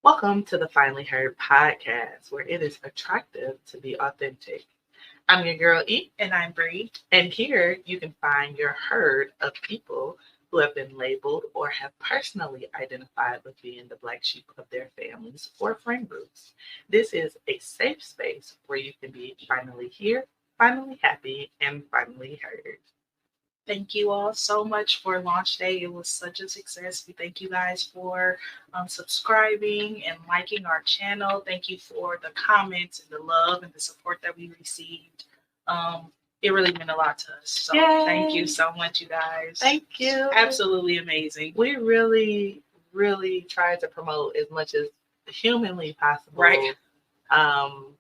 Welcome to the Finally Heard podcast, where it is attractive to be authentic. I'm your girl E, And I'm Bree. and here you can find your herd of people who have been labeled or have personally identified with being the black sheep of their families or friend groups. This is a safe space where you can be finally here, finally happy, and finally heard. Thank you all so much for launch day. It was such a success. We thank you guys for subscribing and liking our channel. Thank you for the comments and the love and the support that we received. It really meant a lot to us. So Thank you so much, you guys. Thank you. Absolutely amazing. We really, really tried to promote as much as humanly possible. Right. On,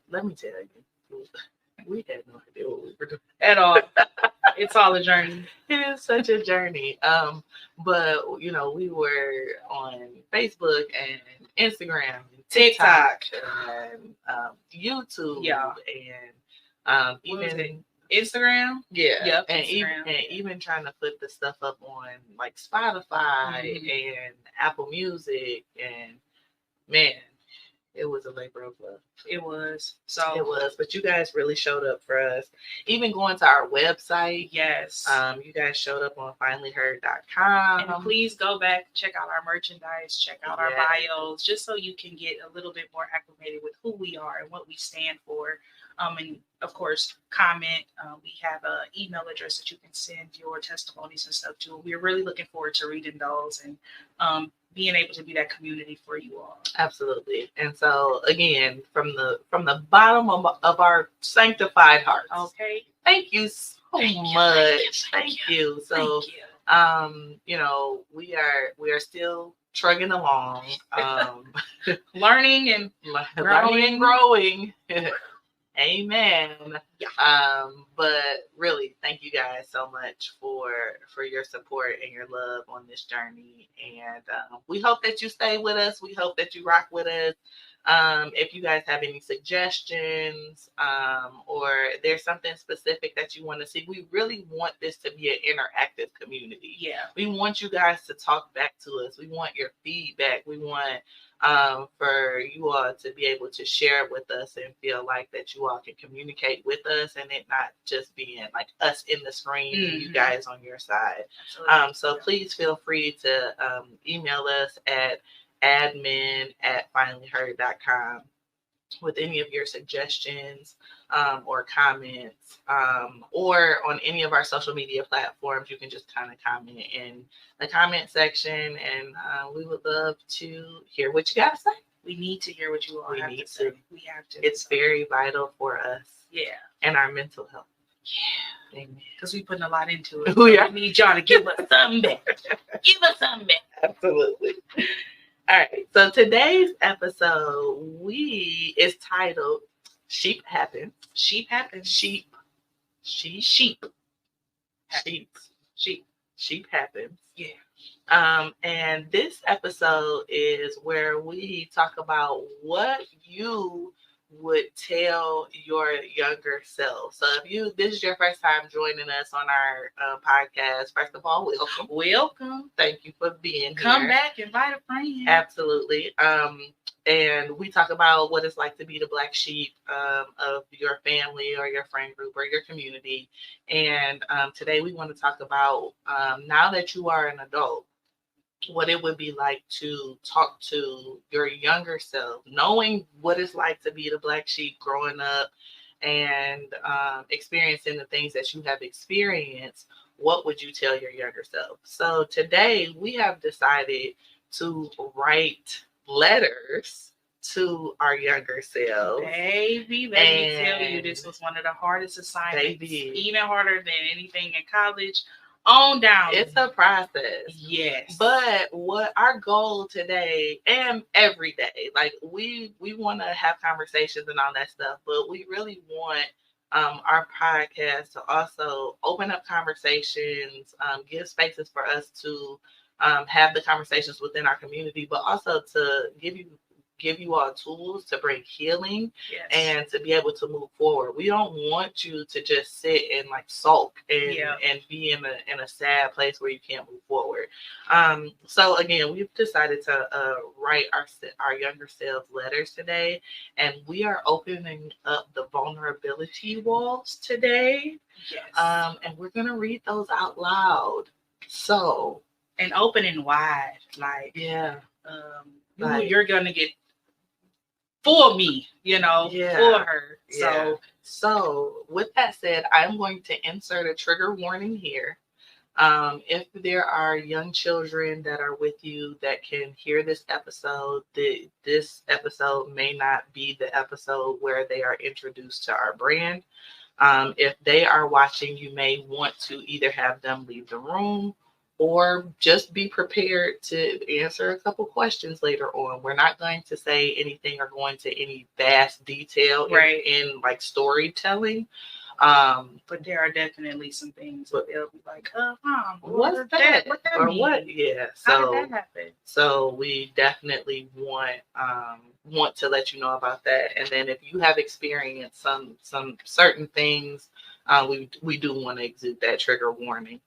let me tell you, we had no idea what we were doing at all. It's all a journey. It is such a journey. But we were on Facebook and Instagram and TikTok and YouTube. Yeah. And even Instagram. Yeah. Yep. And Instagram. even trying to put the stuff up on like Spotify and Apple Music, and man, it was a labor of love. It was. But you guys really showed up for us. Even going to our website. Yes. You guys showed up on finallyheard.com. And please go back, check out our merchandise, check out our bios, just so you can get a little bit more acclimated with who we are and what we stand for. And of course, comment. We have an email address that you can send your testimonies and stuff to. We're really looking forward to reading those and being able to be that community for you all. Absolutely. And so again, from the bottom of our sanctified hearts. Okay. Thank you so much. Thank you. So we are still trugging along. Learning and growing. Amen. Yeah. But really, thank you guys so much for your support and your love on this journey. And we hope that you stay with us. We hope that you rock with us. If you guys have any suggestions or there's something specific that you want to see, we really want this to be an interactive community. Yeah. We want you guys to talk back to us. We want your feedback. We want for you all to be able to share with us and feel like that you all can communicate with us and it not just being like us in the screen and you guys on your side. So please feel free to email us at admin@finallyheard.com with any of your suggestions or comments, or on any of our social media platforms. You can just kind of comment in the comment section, and we would love to hear what you got to say. We need to hear what you all have to say. We have to. It's very vital for us. Yeah. And our mental health. Yeah. Amen. Because we putting a lot into it. We need y'all to give us something back. Give us something back. Absolutely. All right, so today's episode is titled "Sheep Happens." Sheep happens. Sheep happens. Yeah. And this episode is where we talk about what you would tell your younger self. So if this is your first time joining us on our podcast, first of all, welcome. Thank you for being here. Come back, invite a friend. Absolutely. And we talk about what it's like to be the black sheep of your family or your friend group or your community. And today we want to talk about now that you are an adult, what it would be like to talk to your younger self, knowing what it's like to be the black sheep growing up and experiencing the things that you have experienced. What would you tell your younger self? So today we have decided to write letters to our younger selves. Baby, let me tell you, this was one of the hardest assignments, even harder than anything in college. on down. It's a process. Yes. But what our goal today and every day, like we want to have conversations and all that stuff, but we really want our podcast to also open up conversations, give spaces for us to have the conversations within our community, but also to give you all tools to bring healing, yes, and to be able to move forward. We don't want you to just sit and like sulk and be in a sad place where you can't move forward. So again, we've decided to write our younger selves letters today, and we are opening up the vulnerability walls today. Yes. And we're gonna read those out loud. So, and open and wide, like you're gonna get for me, for her. So with that said, I'm going to insert a trigger warning here. If there are young children that are with you that can hear this episode, this episode may not be the episode where they are introduced to our brand. If they are watching, you may want to either have them leave the room or just be prepared to answer a couple questions later on. We're not going to say anything or go into any vast detail in like storytelling. But there are definitely some things that they'll be like, Mom, what's that? What that or mean? What? Yeah. How did that happen? So we definitely want to let you know about that. And then if you have experienced some certain things, we do want to exude that trigger warning.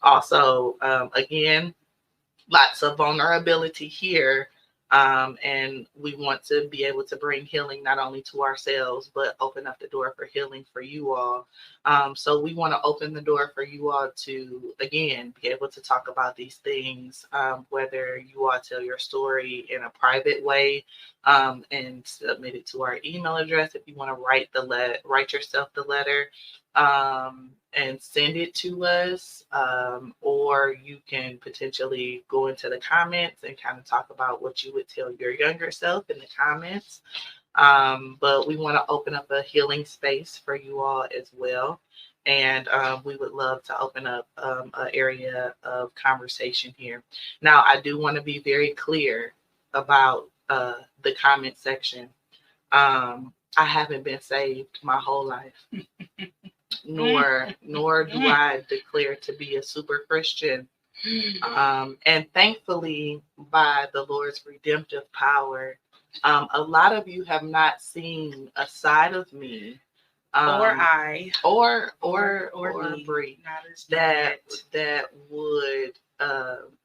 Also, again, lots of vulnerability here. And we want to be able to bring healing not only to ourselves, but open up the door for healing for you all. So we want to open the door for you all to, again, be able to talk about these things, whether you all tell your story in a private way, and submit it to our email address if you want to write yourself the letter, and send it to us, or you can potentially go into the comments and kind of talk about what you would tell your younger self in the comments. But we want to open up a healing space for you all as well. And we would love to open up an area of conversation here. Now, I do want to be very clear about the comment section. I haven't been saved my whole life. nor do I declare to be a super Christian. And thankfully, by the Lord's redemptive power, a lot of you have not seen a side of me, or I, or me, Bree, that would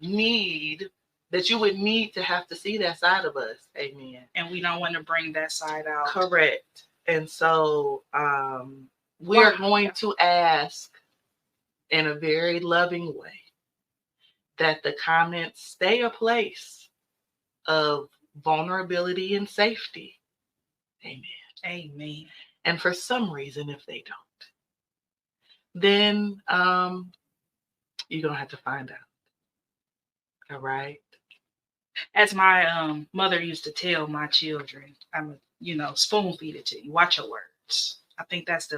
need. That you would need to have to see that side of us. Amen. And we don't want to bring that side out. Correct. And so we're going to ask in a very loving way that the comments stay a place of vulnerability and safety. Amen. Amen. And for some reason, if they don't, then you're going to have to find out. All right. As my mother used to tell my children, I'm spoon feed it to you. Watch your words. I think that's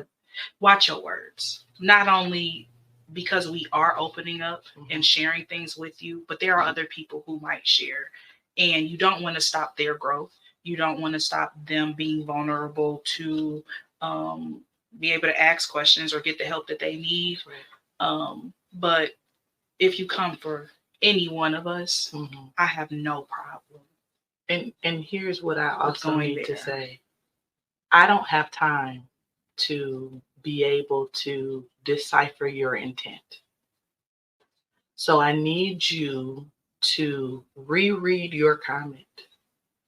watch your words. Not only because we are opening up and sharing things with you, but there are other people who might share, and you don't want to stop their growth. You don't want to stop them being vulnerable to be able to ask questions or get the help that they need. Right. But if you come for any one of us, I have no problem. And here's what I also need to say. I don't have time to be able to decipher your intent. So I need you to reread your comment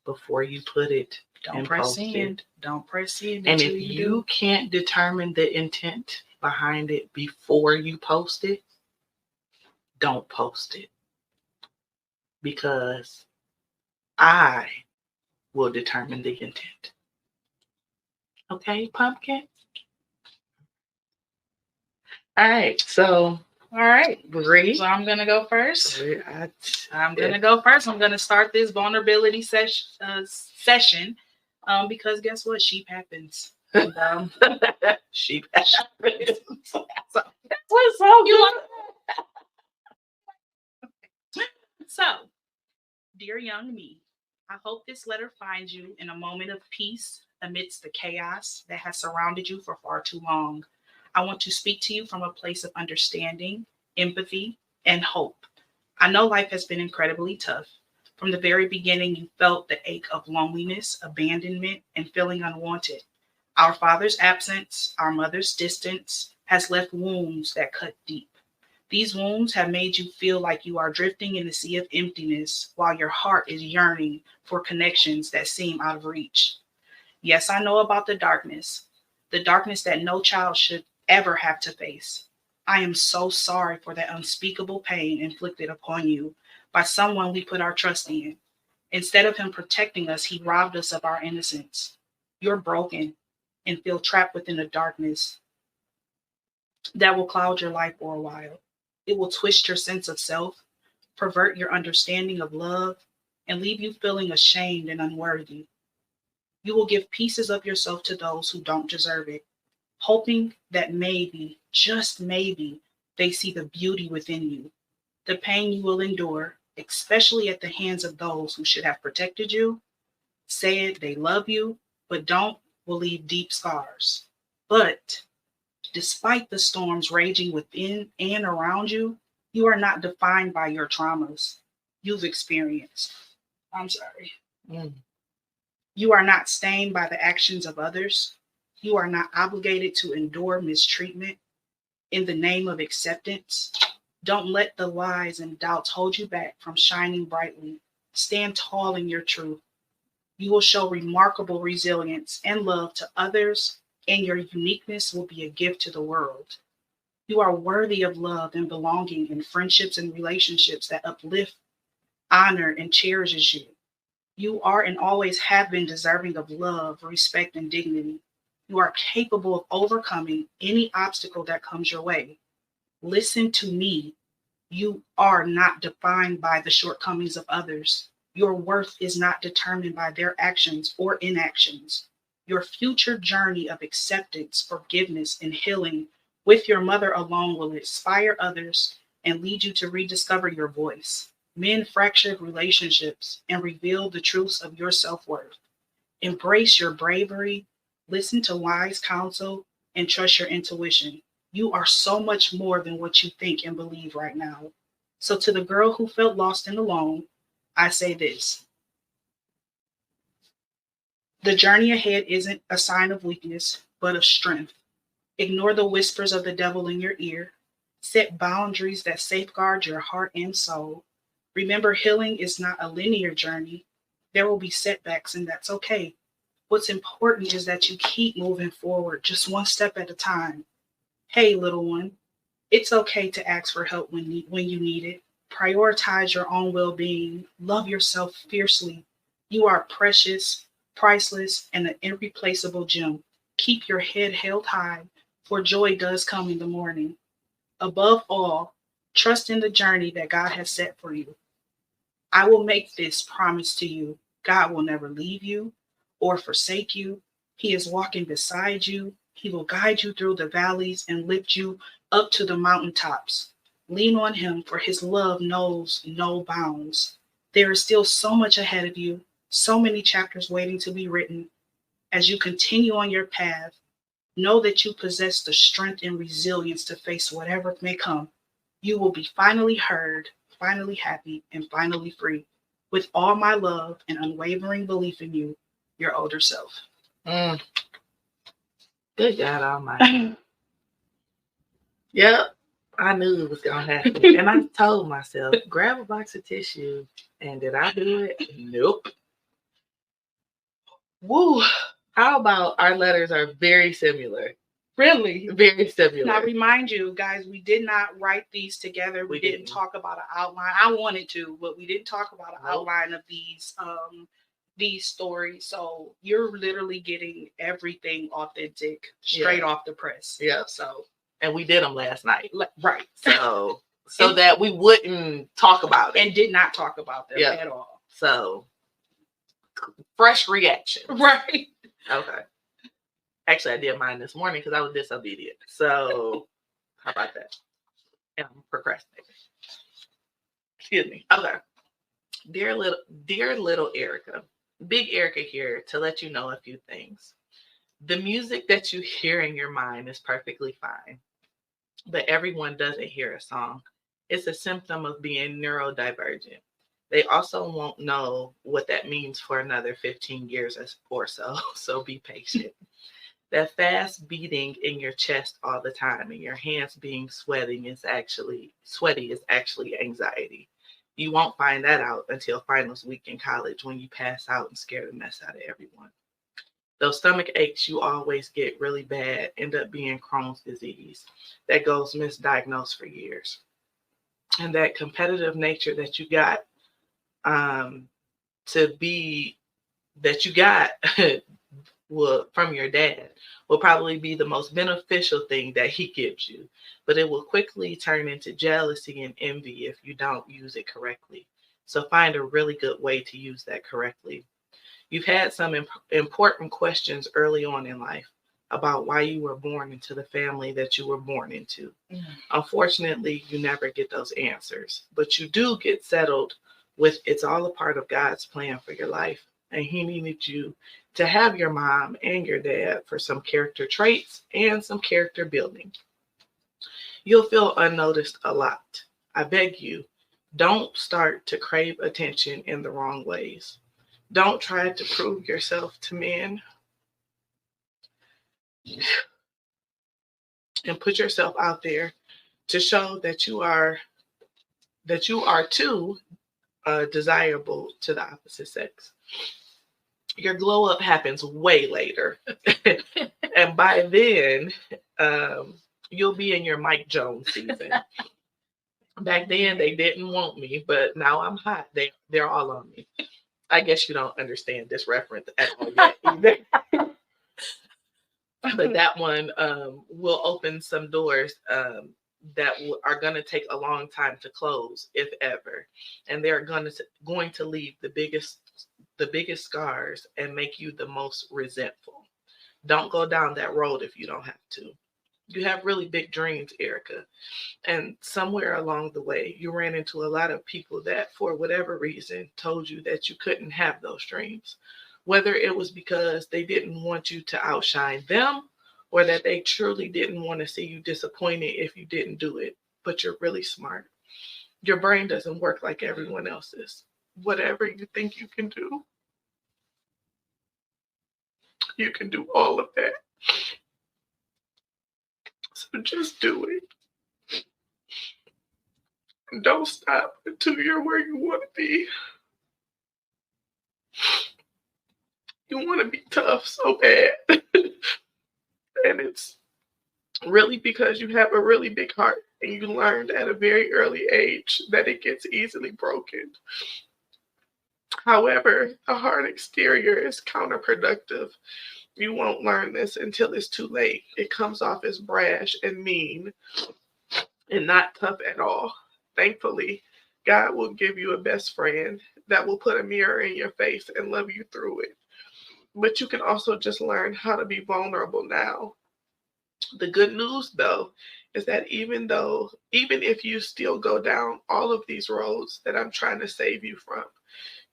before you put it. Don't press send. Don't press send. And if you can't determine the intent behind it before you post it, don't post it. Because I will determine the intent. Okay, pumpkin? All right, so. All right, Bree. So I'm going to go first. I'm going to go first. I'm going to start this vulnerability session because guess what? Sheep happens. And, sheep happens. That's what song you like? So, dear young me, I hope this letter finds you in a moment of peace amidst the chaos that has surrounded you for far too long. I want to speak to you from a place of understanding, empathy, and hope. I know life has been incredibly tough. From the very beginning, you felt the ache of loneliness, abandonment, and feeling unwanted. Our father's absence, our mother's distance, has left wounds that cut deep. These wounds have made you feel like you are drifting in the sea of emptiness while your heart is yearning for connections that seem out of reach. Yes, I know about the darkness that no child should ever have to face. I am so sorry for that unspeakable pain inflicted upon you by someone we put our trust in. Instead of him protecting us, he robbed us of our innocence. You're broken and feel trapped within a darkness that will cloud your life for a while. It will twist your sense of self, pervert your understanding of love, and leave you feeling ashamed and unworthy. You will give pieces of yourself to those who don't deserve it, hoping that maybe, just maybe, they see the beauty within you. The pain you will endure, especially at the hands of those who should have protected you, said they love you, but don't, will leave deep scars. But despite the storms raging within and around you, you are not defined by your traumas you've experienced. I'm sorry. Mm. You are not stained by the actions of others. You are not obligated to endure mistreatment in the name of acceptance. Don't let the lies and doubts hold you back from shining brightly. Stand tall in your truth. You will show remarkable resilience and love to others, and your uniqueness will be a gift to the world. You are worthy of love and belonging in friendships and relationships that uplift, honor, and cherishes you. You are and always have been deserving of love, respect, and dignity. You are capable of overcoming any obstacle that comes your way. Listen to me. You are not defined by the shortcomings of others. Your worth is not determined by their actions or inactions. Your future journey of acceptance, forgiveness, and healing with your mother alone will inspire others and lead you to rediscover your voice, mend fractured relationships, and reveal the truths of your self worth. Embrace your bravery, listen to wise counsel, and trust your intuition. You are so much more than what you think and believe right now. So, to the girl who felt lost and alone, I say this: the journey ahead isn't a sign of weakness, but of strength. Ignore the whispers of the devil in your ear. Set boundaries that safeguard your heart and soul. Remember, healing is not a linear journey. There will be setbacks, and that's okay. What's important is that you keep moving forward, just one step at a time. Hey, little one, it's okay to ask for help when you need it. Prioritize your own well being. Love yourself fiercely. You are precious, priceless, and an irreplaceable gem. Keep your head held high, for joy does come in the morning. Above all, trust in the journey that God has set for you. I will make this promise to you: God will never leave you or forsake you. He is walking beside you. He will guide you through the valleys and lift you up to the mountaintops. Lean on him, for his love knows no bounds. There is still so much ahead of you, so many chapters waiting to be written. As you continue on your path, know that you possess the strength and resilience to face whatever may come. You will be finally heard, finally happy, and finally free. With all my love and unwavering belief in you, your older self. Mm. Good God Almighty. Yep, I knew it was gonna happen, and I told myself, grab a box of tissue. And did I do it? Nope. Woo. How about our letters are very similar? Really? Very similar. Now, remind you guys, we did not write these together. We didn't talk about an outline. I wanted to, but we didn't talk about an outline of these stories. So you're literally getting everything authentic, straight off the press. Yeah. So, and we did them last night. Right. So that we wouldn't talk about it. And did not talk about them at all. So fresh reaction. Right. Okay. Actually, I did mine this morning because I was disobedient. So how about that? And I'm procrastinating. Excuse me. Okay. Dear little, dear little Erica, Big Erica here to let you know a few things. The music that you hear in your mind is perfectly fine, but everyone doesn't hear a song. It's a symptom of being neurodivergent. They also won't know what that means for another 15 years or so, so be patient. That fast beating in your chest all the time and your hands being sweaty is actually anxiety. You won't find that out until finals week in college when you pass out and scare the mess out of everyone. Those stomach aches you always get really bad end up being Crohn's disease that goes misdiagnosed for years. And that competitive nature that you got um, to be that you got will from your dad will probably be the most beneficial thing that he gives you, but it will quickly turn into jealousy and envy if you don't use it correctly. So find a really good way to use that correctly. You've had some important questions early on in life about why you were born into the family that you were born into. Unfortunately, you never get those answers, but you do get settled with it's all a part of God's plan for your life. And He needed you to have your mom and your dad for some character traits and some character building. You'll feel unnoticed a lot. I beg you, don't start to crave attention in the wrong ways. Don't try to prove yourself to men and put yourself out there to show that you are too desirable to the opposite sex. Your glow up happens way later, and by then, um, you'll be in your Mike Jones season. Back then, they didn't want me, but now I'm hot. They're all on me. I guess you don't understand this reference at all yet either. But that one will open some doors that are going to take a long time to close, if ever, and they're going to leave the biggest scars and make you the most resentful. Don't go down that road if you don't have to. You have really big dreams, Erica, and somewhere along the way, you ran into a lot of people that, for whatever reason, told you that you couldn't have those dreams. Whether it was because they didn't want you to outshine them or that they truly didn't want to see you disappointed if you didn't do it. But you're really smart. Your brain doesn't work like everyone else's. Whatever you think you can do all of that. So just do it. Don't stop until you're where you want to be. You want to be tough so bad. And it's really because you have a really big heart and you learned at a very early age that it gets easily broken. However, a hard exterior is counterproductive. You won't learn this until it's too late. It comes off as brash and mean and not tough at all. Thankfully, God will give you a best friend that will put a mirror in your face and love you through it. But you can also just learn how to be vulnerable now. The good news, though, is that even if you still go down all of these roads that I'm trying to save you from,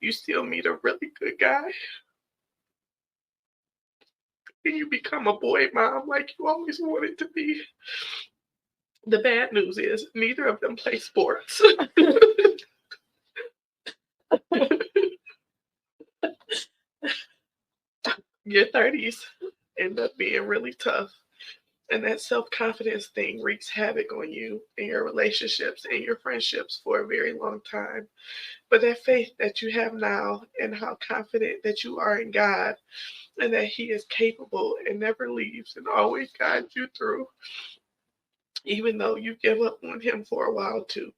you still meet a really good guy and you become a boy mom like you always wanted to be. The bad news is neither of them play sports. Your 30s end up being really tough. And that self confidence thing wreaks havoc on you and your relationships and your friendships for a very long time. But that faith that you have now and how confident that you are in God and that He is capable and never leaves and always guides you through, even though you give up on Him for a while too.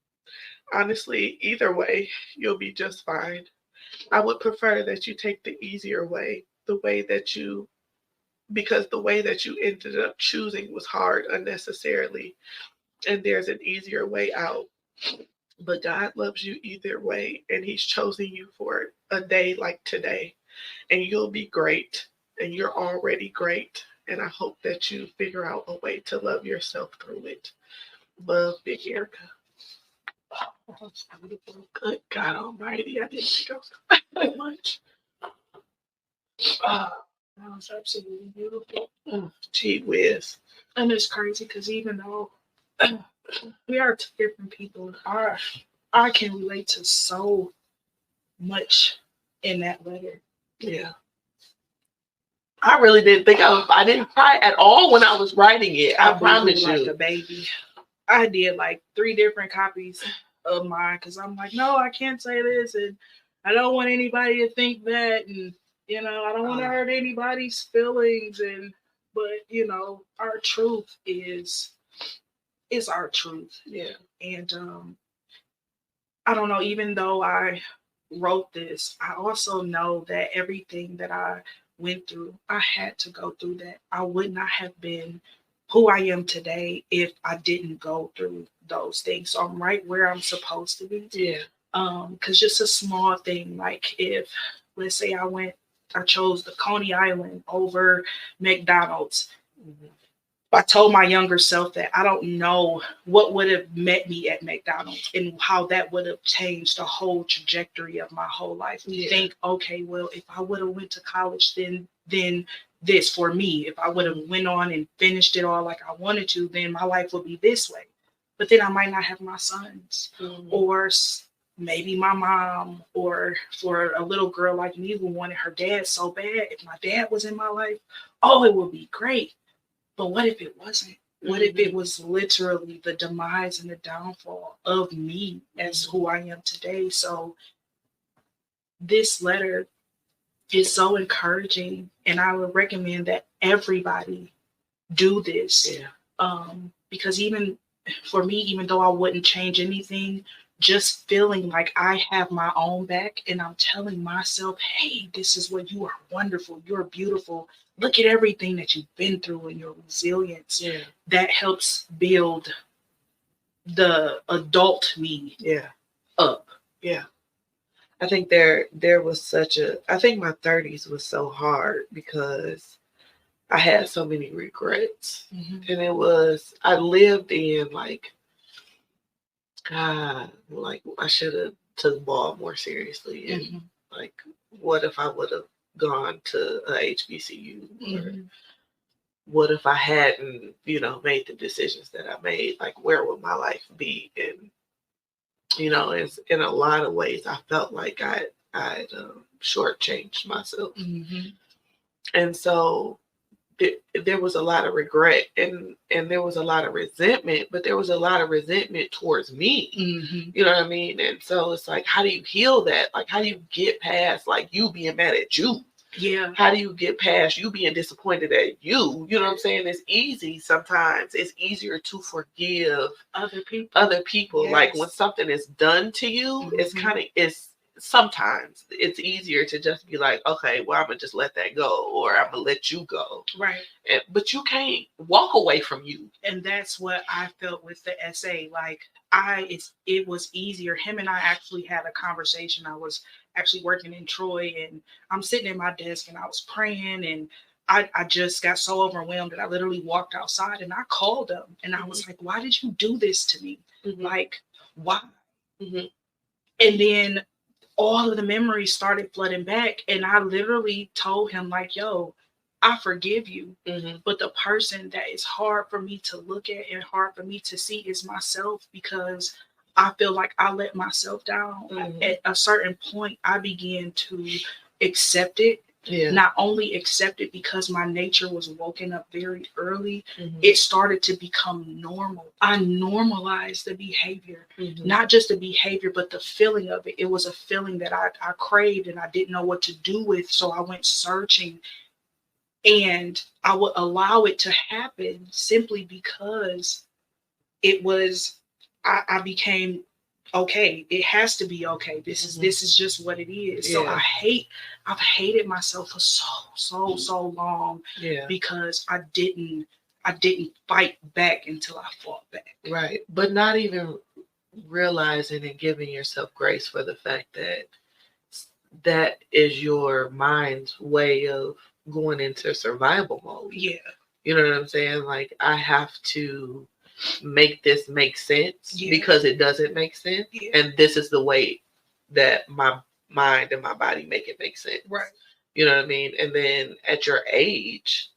Honestly, either way, you'll be just fine. I would prefer that you take the easier way, because the way that you ended up choosing was hard unnecessarily, and there's an easier way out. But God loves you either way, and He's chosen you for a day like today. And you'll be great, and you're already great. And I hope that you figure out a way to love yourself through it. Love, Big Erica. That's beautiful. Good God Almighty! I didn't think I was that much. That was absolutely beautiful. Gee whiz. And it's crazy because even though we are two different people, I can relate to so much in that letter. Yeah. I really didn't think I didn't cry at all when I was writing it. I promise you. Like a baby. I did like 3 different copies of mine because I'm like, no, I can't say this, and I don't want anybody to think that, and I don't want to hurt anybody's feelings, but our truth is our truth. Yeah. And I don't know, even though I wrote this, I also know that everything that I went through, I had to go through that. I would not have been who I am today if I didn't go through those things. So I'm right where I'm supposed to be. Yeah. Because just a small thing, like if, let's say I chose the Coney Island over McDonald's. Mm-hmm. I told my younger self that I don't know what would have met me at McDonald's and how that would have changed the whole trajectory of my whole life. You think, okay, well, if I would have went to college, then this for me. If I would have went on and finished it all like I wanted to, then my life would be this way. But then I might not have my sons, or maybe my mom, or for a little girl like me who wanted her dad so bad, if my dad was in my life, oh, it would be great. But what if it wasn't? What if it was literally the demise and the downfall of me as who I am today? So this letter is so encouraging, and I would recommend that everybody do this. Yeah. Because even for me, even though I wouldn't change anything, just feeling like I have my own back and I'm telling myself, hey, this is what you are wonderful. You're beautiful. Look at everything that you've been through and your resilience. Yeah. That helps build the adult me up. Yeah. I think there was I think my 30s was so hard because I had so many regrets. Mm-hmm. And I lived in like, God, like I should have took ball more seriously. And like, what if I would have gone to a HBCU? Or what if I hadn't, made the decisions that I made? Like, where would my life be? And, it's in a lot of ways, I felt like I'd shortchanged myself. Mm-hmm. And so there was a lot of regret and there was a lot of resentment, but there was a lot of resentment towards me. Mm-hmm. You know what I mean? And so it's like, how do you heal that? Like, how do you get past like you being mad at you? Yeah. How do you get past you being disappointed at you? You know what I'm saying? It's easy sometimes. It's easier to forgive other people. Yes. Like when something is done to you, it's sometimes it's easier to just be like, okay, well, I'm gonna just let that go, or I'm gonna let you go. Right. But you can't walk away from you. And that's what I felt with the essay. Like it was easier. Him and I actually had a conversation. I was actually working in Troy, and I'm sitting at my desk and I was praying, and I just got so overwhelmed that I literally walked outside and I called him and I was like, why did you do this to me? Mm-hmm. Like, why? Mm-hmm. And then all of the memories started flooding back, and I literally told him like, yo, I forgive you. Mm-hmm. But the person that is hard for me to look at and hard for me to see is myself, because I feel like I let myself down. Mm-hmm. At a certain point, I began to accept it. Yeah. Not only accept it because my nature was woken up very early, it started to become normal. I normalized the behavior, not just the behavior, but the feeling of it. It was a feeling that I craved and I didn't know what to do with. So I went searching, and I would allow it to happen simply because it was, I became okay. It has to be okay. This is just what it is. Yeah. So I've hated myself for so long. Yeah. Because I didn't fight back until I fought back. Right. But not even realizing and giving yourself grace for the fact that is your mind's way of going into survival mode. Yeah. You know what I'm saying? Like, I have to make this make sense because it doesn't make sense. And this is the way that my mind and my body make it make sense. Right. You know what I mean? And then at your age,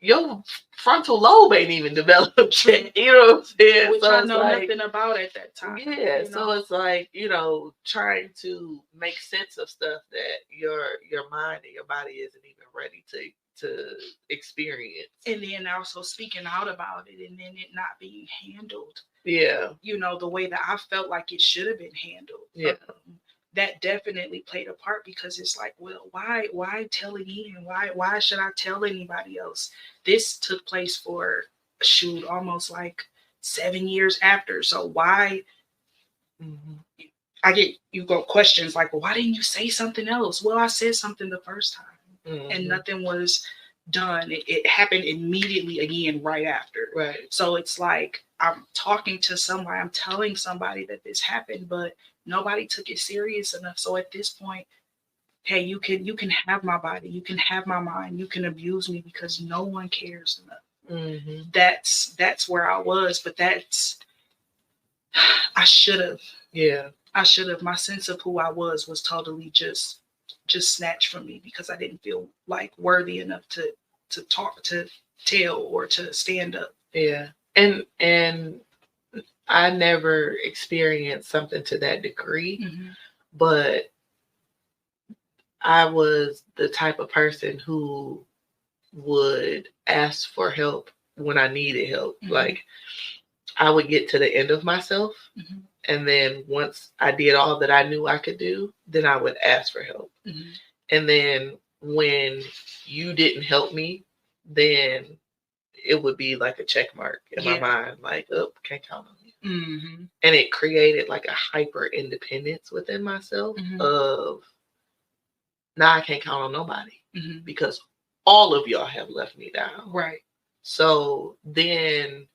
your frontal lobe ain't even developed yet. You know what I'm saying? Which I know nothing about at that time. Yeah. So it's like, trying to make sense of stuff that your mind and your body isn't even ready to experience. And then also speaking out about it and then it not being handled. Yeah. The way that I felt like it should have been handled. Yeah. That definitely played a part because it's like, well, why tell it in? Why should I tell anybody else? This took place for almost like 7 years after. So why? Mm-hmm. I get questions like, well, why didn't you say something else? Well, I said something the first time, and nothing was done. It happened immediately again right after. Right. So it's like I'm talking to somebody, I'm telling somebody that this happened, but nobody took it serious enough. So at this point, hey, you can have my body, you can have my mind, you can abuse me because no one cares enough. Mm-hmm. That's where I was, but I should have. Yeah. I should have. My sense of who I was totally just snatched from me because I didn't feel like worthy enough to talk, to tell, or to stand up. Yeah. And I never experienced something to that degree, but I was the type of person who would ask for help when I needed help. Like I would get to the end of myself, and then once I did all that I knew I could do, then I would ask for help. And then when you didn't help me, then it would be like a check mark in my mind, like, oh, can't count on you. And it created like a hyper independence within myself of, now I can't count on nobody because all of y'all have left me down. Right. So then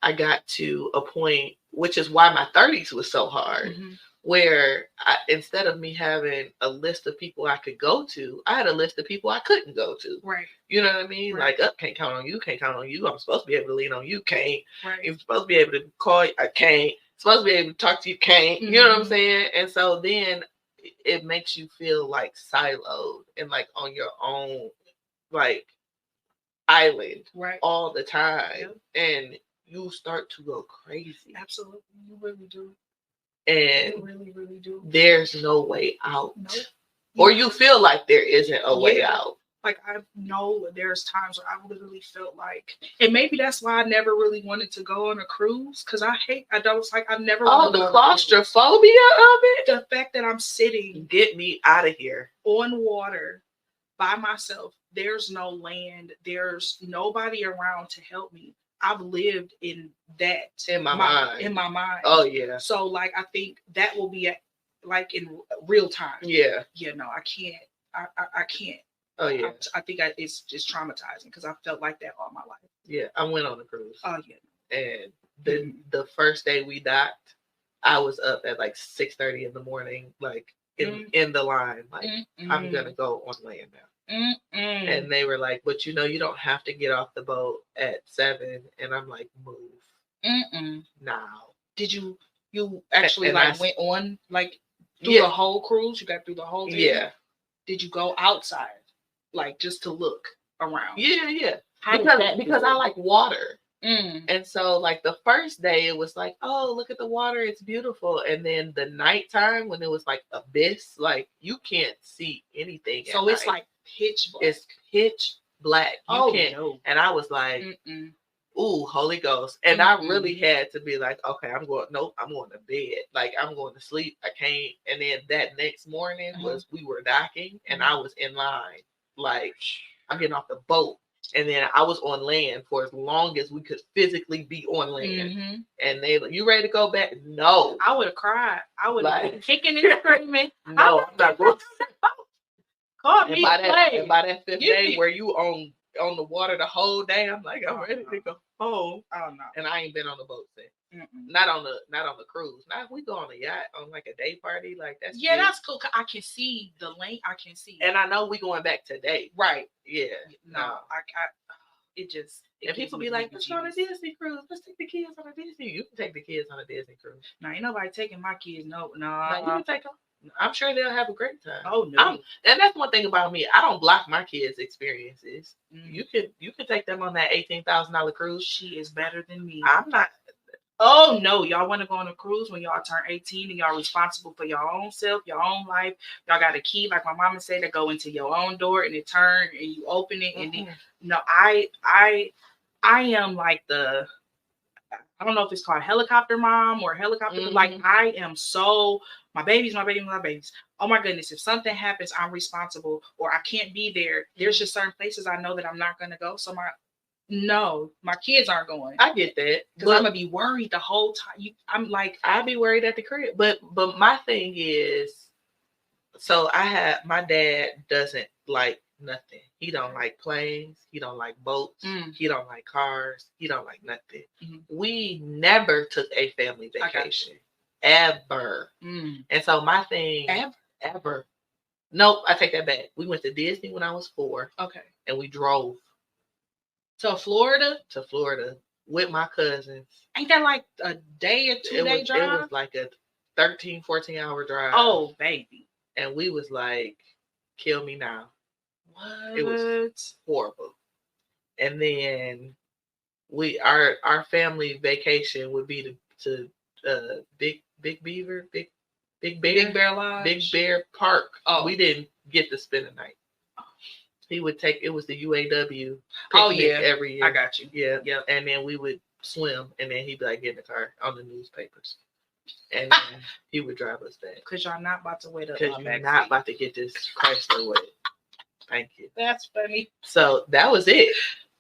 I got to a point, which is why my 30s was so hard, where instead of me having a list of people I could go to, I had a list of people I couldn't go to. Right. You know what I mean? Right. Like, can't count on you, can't count on you. I'm supposed to be able to lean on you, can't. Right. You're supposed to be able to call you, I can't. Supposed to be able to talk to you, can't. You know what I'm saying? And so then it makes you feel like siloed and like on your own, like, island all the time. And you start to go crazy. Absolutely. You really do. And you really, really do. There's no way out. Nope. Or you feel like there isn't a way out. Like I know there's times where I literally felt like, and maybe that's why I never really wanted to go on a cruise, because I never. Oh, the claustrophobia of it. The fact that I'm sitting, get me out of here, on water by myself. There's no land. There's nobody around to help me. I've lived in that in my mind. In my mind. Oh yeah. So like I think that will be like in real time. Yeah. Yeah. No, I can't. I can't. Oh yeah. I think it's just traumatizing because I felt like that all my life. Yeah, I went on a cruise. Oh yeah. And the first day we docked, I was up at like 6:30 in the morning, like in the line, like I'm gonna go on land now. And they were like, but you don't have to get off the boat at 7. And I'm like, move now. Did you actually went on like through the whole cruise? You got through the whole thing? Yeah. Did you go outside, like just to look around? Yeah. Because I like water. And so like the first day it was like, oh, look at the water, it's beautiful. And then the nighttime when it was like abyss, like you can't see anything. So it's like pitch black. It's pitch black. You can't. No. And I was like, ooh, Holy Ghost. And I really had to be like, okay, I'm going to bed. Like I'm going to sleep. I can't. And then that next morning was we were docking and I was in line. Like I'm getting off the boat. And then I was on land for as long as we could physically be on land. And they like, you ready to go back? No. I would have cried. I would have been kicking and screaming. No, I'm not going to. Call me. By that 5th day where you on the water the whole day, I'm like, I'm ready to go home. Oh no. And I ain't been on the boat since. Not on the cruise. Now if we go on a yacht on like a day party, like that's cute. That's cool. I can see the lane. I can see. And I know we going back today. Right. Yeah. No. And people be like, let's go on a Disney cruise. Let's take the kids on a Disney. You can take the kids on a Disney cruise. Now, ain't nobody taking my kids. No. You can take them. I'm sure they'll have a great time. Oh no. And that's one thing about me. I don't block my kids' experiences. You can take them on that $18,000 cruise. She is better than me. I'm not. Oh no, y'all want to go on a cruise when y'all turn 18 and y'all responsible for your own self, your own life. Y'all got a key, like my mama said, to go into your own door and it turn and you open it. And then, no, I am like I don't know if it's called helicopter mom or helicopter, but like I am so my babies. Oh my goodness, if something happens, I'm responsible or I can't be there. There's just certain places I know that I'm not gonna go. So my kids aren't going. I get that. Because I'm gonna be worried the whole time. I'm like, I'd be worried at the crib. But my thing is, so my dad doesn't like nothing. He don't like planes. He don't like boats. He don't like cars. He don't like nothing. We never took a family vacation. Ever. And so my thing, ever. Nope, I take that back. We went to Disney when I was 4. Okay. And we drove. To Florida? To Florida with my cousins. Ain't that like a day or 2-day drive? It was like a 13, 14-hour drive. Oh, baby. And we was like, kill me now. What? It was horrible. And then our family vacation would be to Big Bear Lodge. Big Bear Park. Oh. We didn't get to spend the night. He would it was the UAW picnic every year. I got you. Yeah. And then we would swim, and then he'd be like, get in the car on the newspapers. And then he would drive us back. Because y'all not about to wait up. Because you're not about to get this Chrysler wet. Thank you. That's funny. So that was it.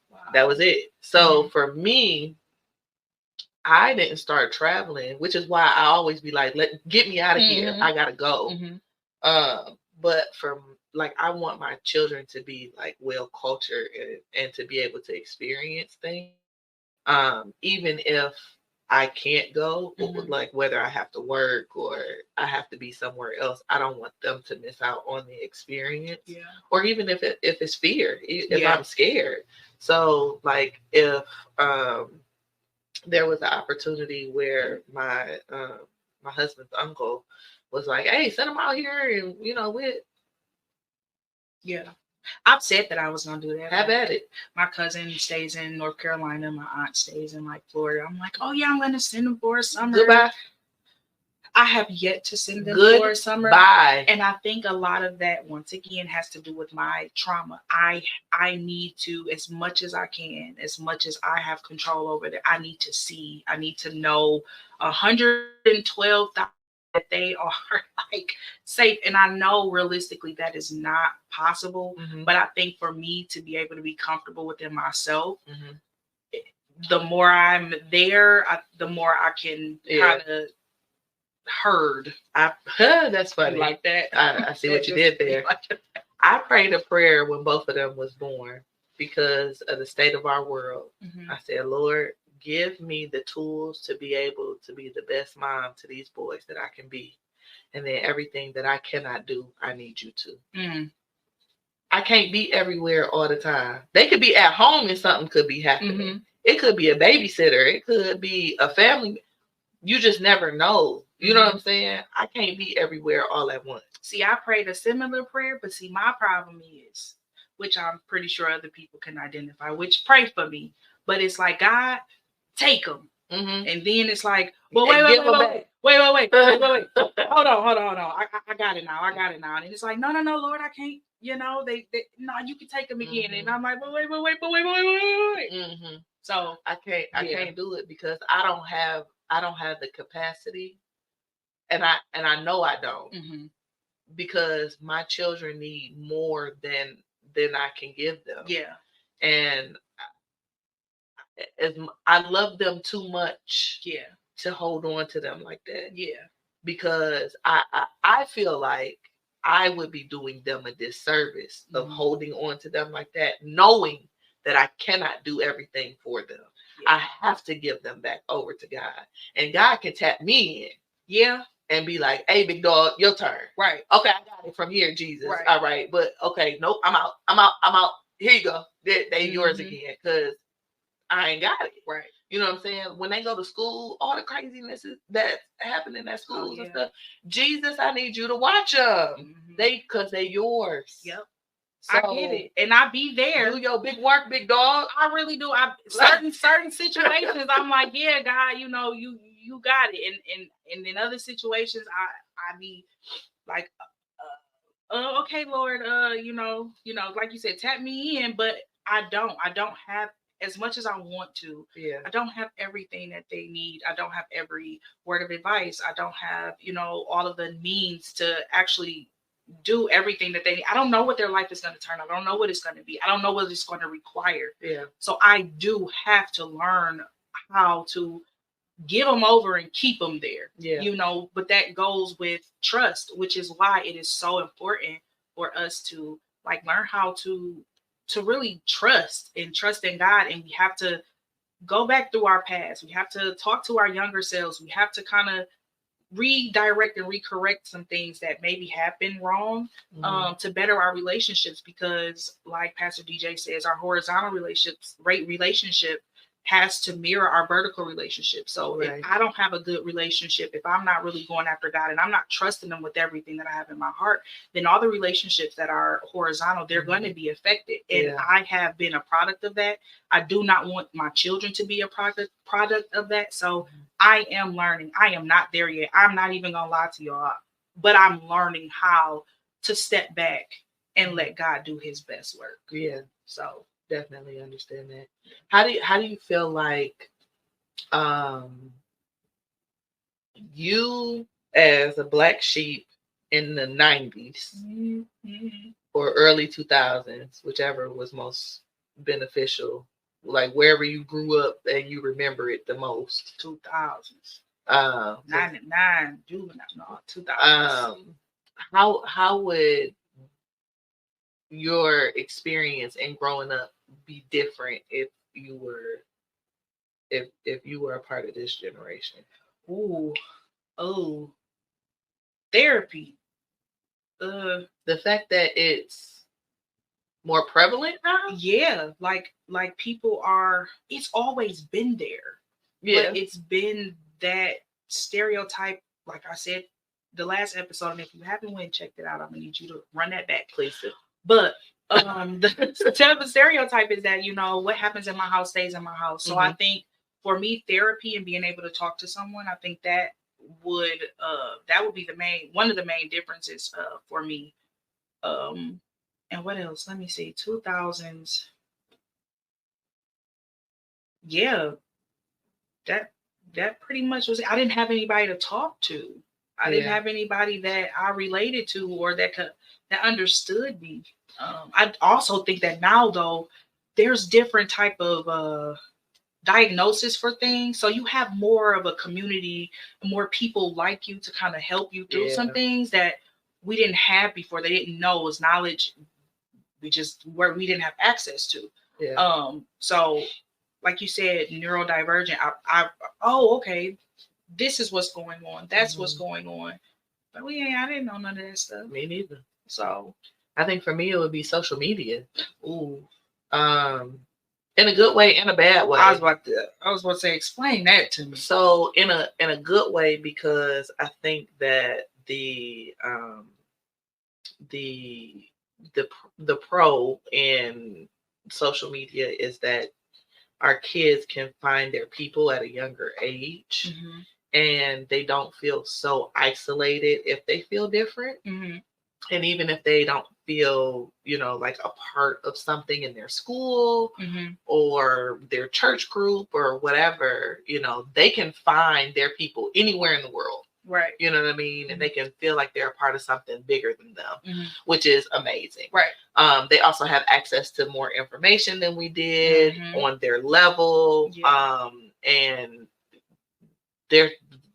Wow. That was it. So for me, I didn't start traveling, which is why I always be like, get me out of here. I gotta go. But I want my children to be like well cultured and to be able to experience things. Even if I can't go, like whether I have to work or I have to be somewhere else, I don't want them to miss out on the experience. Yeah. Or even if it's fear, if I'm scared. So like if there was an opportunity where my husband's uncle was like, hey, send him out here and yeah. I've said that I was going to do that. Have at it. My cousin stays in North Carolina. My aunt stays in Florida. I'm like, oh yeah, I'm going to send them for a summer. Goodbye. I have yet to send them for a summer. Bye. And I think a lot of that, once again, has to do with my trauma. I need to, as much as I can, as much as I have control over that, I need to see, I need to know 112,000 that they are safe. And I know realistically that is not possible. But I think for me to be able to be comfortable within myself, the more I'm there, the more I can kind of herd. That's funny. Like that. I see what you did there. I prayed a prayer when both of them was born because of the state of our world. I said, Lord, give me the tools to be able to be the best mom to these boys that I can be. And then everything that I cannot do, I need you to. I can't be everywhere all the time. They could be at home and something could be happening. It could be a babysitter. It could be a family. You just never know. You know what I'm saying? I can't be everywhere all at once. See, I prayed a similar prayer, but see, my problem is, which I'm pretty sure other people can identify, which pray for me. But it's like, God, take them. And then it's like, well, wait. Hold on. I got it now. And it's like, no, Lord, I can't. They no, you can take them again. And I'm like, but wait. So I can't do it because I don't have the capacity, and I know I don't, because my children need more than I can give them. Yeah, and I love them too much. Yeah, to hold on to them like that. Yeah, because I feel like I would be doing them a disservice of holding on to them like that, knowing that I cannot do everything for them. Yeah. I have to give them back over to God. And God can tap me in. Yeah. And be like, hey, big dog, your turn. Right. Okay, I got it from here, Jesus. Right. All right. But okay, nope, I'm out. here you go. They yours again, because I ain't got it. Right. You know what I'm saying? When they go to school, all the craziness that's happening at schools and stuff. Jesus, I need you to watch them. Because they yours. Yep. So, I get it, and I be there. Do your big work, big dog. I really do. Certain situations, I'm like, yeah, God, you know, you got it, and in other situations, I be like, okay, Lord, you know, like you said, tap me in, but I don't have as much as I want to. Yeah. I don't have everything that they need. I don't have every word of advice. I don't have, you know, all of the means to actually do everything that they need. I don't know what their life is going to turn out. I don't know what it's going to be. I don't know what it's going to require. Yeah. So I do have to learn how to give them over and keep them there. Yeah. You know, but that goes with trust, which is why it is so important for us to like learn how to really trust in God. And we have to go back through our past. We have to talk to our younger selves. We have to kind of redirect and recorrect some things that maybe have been wrong, to better our relationships, because like Pastor DJ says, our horizontal relationship has to mirror our vertical relationship. So if I don't have a good relationship, if I'm not really going after God and I'm not trusting him with everything that I have in my heart, then all the relationships that are horizontal, they're going to be affected. And I have been a product of that. I do not want my children to be a product of that. So I am learning. I am not there yet. I'm not even going to lie to y'all, but I'm learning how to step back and let God do his best work. Yeah. So definitely understand that. How do you feel like you as a black sheep in the 90s or early 2000s, whichever was most beneficial, like wherever you grew up and you remember it the most? 2000s. 99 juvenile, 2000s. How would your experience in growing up be different if you were a part of this generation? Therapy. The fact that it's more prevalent now? Yeah, like people are, it's always been there. Yeah. But it's been that stereotype, like I said the last episode, and if you haven't went and checked it out, I'm gonna need you to run that back, please do. But the stereotype is that, you know, what happens in my house stays in my house. So I think for me, therapy and being able to talk to someone, I think that would be one of the main differences for me. And what else? Let me see. 2000s. Yeah, that pretty much was it. I didn't have anybody to talk to. I didn't have anybody that I related to or that understood me. I also think that now, though, there's different type of diagnosis for things. So you have more of a community, more people like you to kind of help you through some things that we didn't have before. They didn't know was knowledge we didn't have access to. Yeah. So like you said, neurodivergent. Okay, this is what's going on. That's what's going on. But I didn't know none of that stuff. Me neither. So I think for me it would be social media. Ooh. In a good way and a bad way. I was about to say, explain that to me. So in a good way, because I think that the pro in social media is that our kids can find their people at a younger age, and they don't feel so isolated if they feel different. And even if they don't feel, you know, like a part of something in their school or their church group or whatever, you know, they can find their people anywhere in the world. Right. You know what I mean? And they can feel like they're a part of something bigger than them, which is amazing. Right. They also have access to more information than we did on their level. Yeah. And they're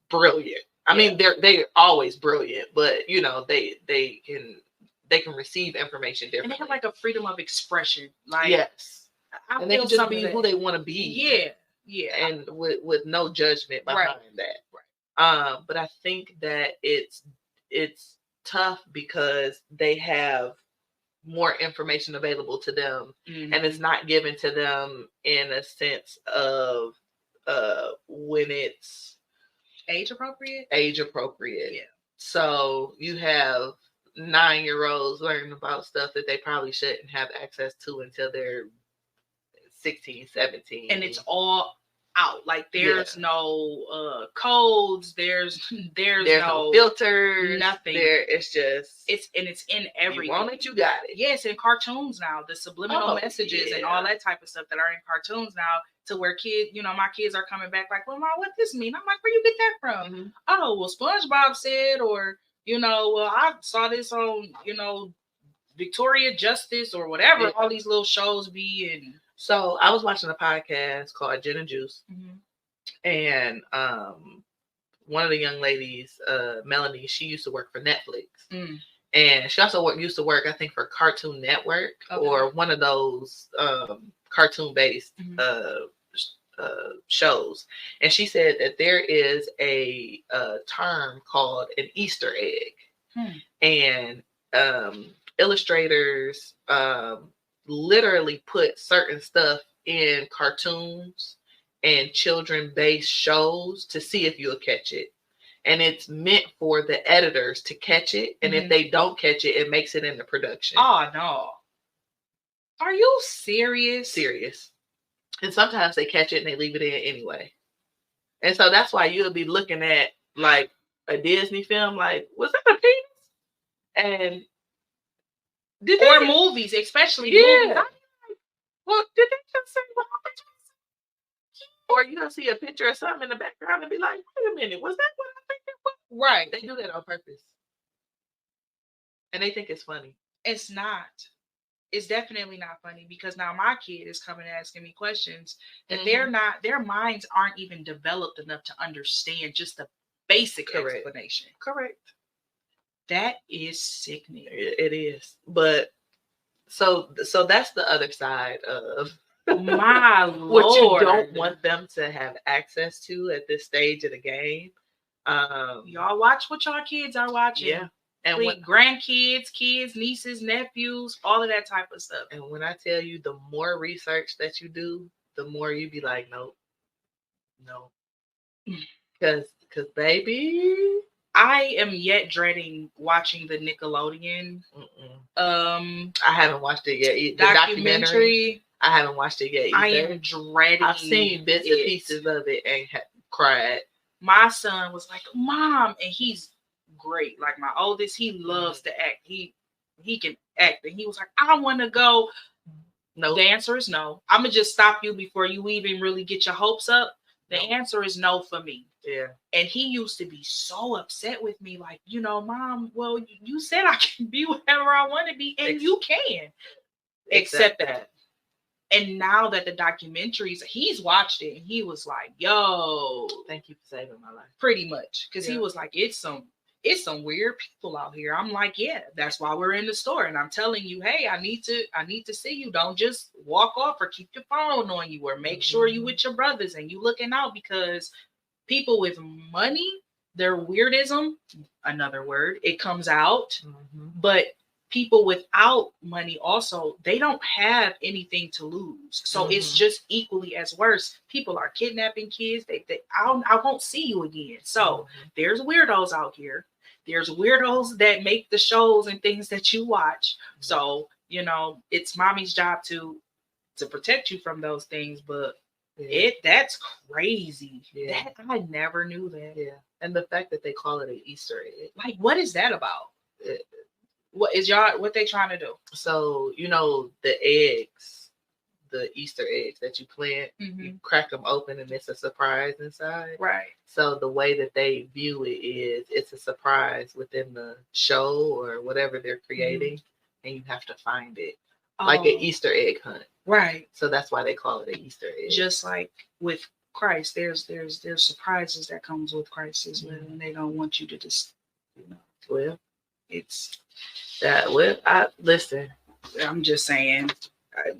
brilliant. I mean, they're always brilliant, but you know, they can receive information differently. And they have like a freedom of expression. Like, yes. And they can just be who they want to be. Yeah. Yeah. And with no judgment behind that. Right. But I think that it's tough because they have more information available to them, Mm-hmm. and it's not given to them in a sense of when it's Age appropriate. Yeah. Yeah. So you have 9-year-olds learning about stuff that they probably shouldn't have access to until they're 16, 17. And it's all out. Like there's no codes, there's no filters, nothing. It's in everything. You want it, you got it. Yes, in cartoons now, the subliminal messages and all that type of stuff that are in cartoons now, to where kids, my kids are coming back like, well, Mom, what this mean? I'm like, where you get that from? Mm-hmm. Oh, well, SpongeBob said, or well, I saw this on, Victoria Justice or whatever. Yeah. All these little shows be in. So I was watching a podcast called Gin and Juice, and one of the young ladies, Melanie, she used to work for Netflix, and she also used to work, I think, for Cartoon Network or one of those cartoon-based shows. And she said that there is a term called an Easter egg, and illustrators literally put certain stuff in cartoons and children-based shows to see if you'll catch it. And it's meant for the editors to catch it. And if they don't catch it, it makes it into production. Oh, no. Are you serious? Serious. And sometimes they catch it and they leave it in anyway. And so that's why you'll be looking at like a Disney film, like, was that a penis? And or movies, especially movies. Well, did they just say what happened? Or you'll see a picture of something in the background and be like, wait a minute, was that what I think it was? Right. They do that on purpose. And they think it's funny. It's not. It's definitely not funny, because now my kid is coming asking me questions that their minds aren't even developed enough to understand just the basic explanation. Correct. That is sickening. It is. But so that's the other side of my Lord. What you don't want them to have access to at this stage of the game. Y'all watch what y'all kids are watching. Yeah. And grandkids, kids, nieces, nephews, all of that type of stuff. And when I tell you, the more research that you do, the more you be like, nope. No. Because baby, I am yet dreading watching the Nickelodeon. I haven't watched it yet. The documentary. I haven't watched it yet either. I am dreading. I've seen bits and pieces of it and cried. My son was like, Mom, and he's great. Like my oldest, he loves to act. He can act, and he was like, I want to go. No. The answer is no. I'm gonna just stop you before you even really get your hopes up. The answer is no for me. Yeah. And he used to be so upset with me, like, Mom, well, you said I can be whatever I want to be, and you can. Accept that. And now that the documentaries, he's watched it, and he was like, yo. Thank you for saving my life. Pretty much. Because he was like, it's some weird people out here. I'm like, yeah, that's why we're in the store. And I'm telling you, hey, I need to see you. Don't just walk off or keep your phone on you, or make sure you with your brothers and you looking out, because people with money, their weirdism, another word, it comes out. But people without money also, they don't have anything to lose. So it's just equally as worse. People are kidnapping kids. I won't see you again. So there's weirdos out here. There's weirdos that make the shows and things that you watch. So, it's mommy's job to protect you from those things. But that's crazy. Yeah. I never knew that. Yeah. And the fact that they call it an Easter egg. Like, what is that about? What they trying to do? So, the eggs, the Easter eggs that you plant, you crack them open and it's a surprise inside. Right. So the way that they view it is it's a surprise within the show or whatever they're creating, and you have to find it. Like an Easter egg hunt. Right. So that's why they call it an Easter egg. Just like with Christ, there's surprises that comes with Christ as well, and they don't want you to just, Well, it's that. Well, listen. I'm just saying.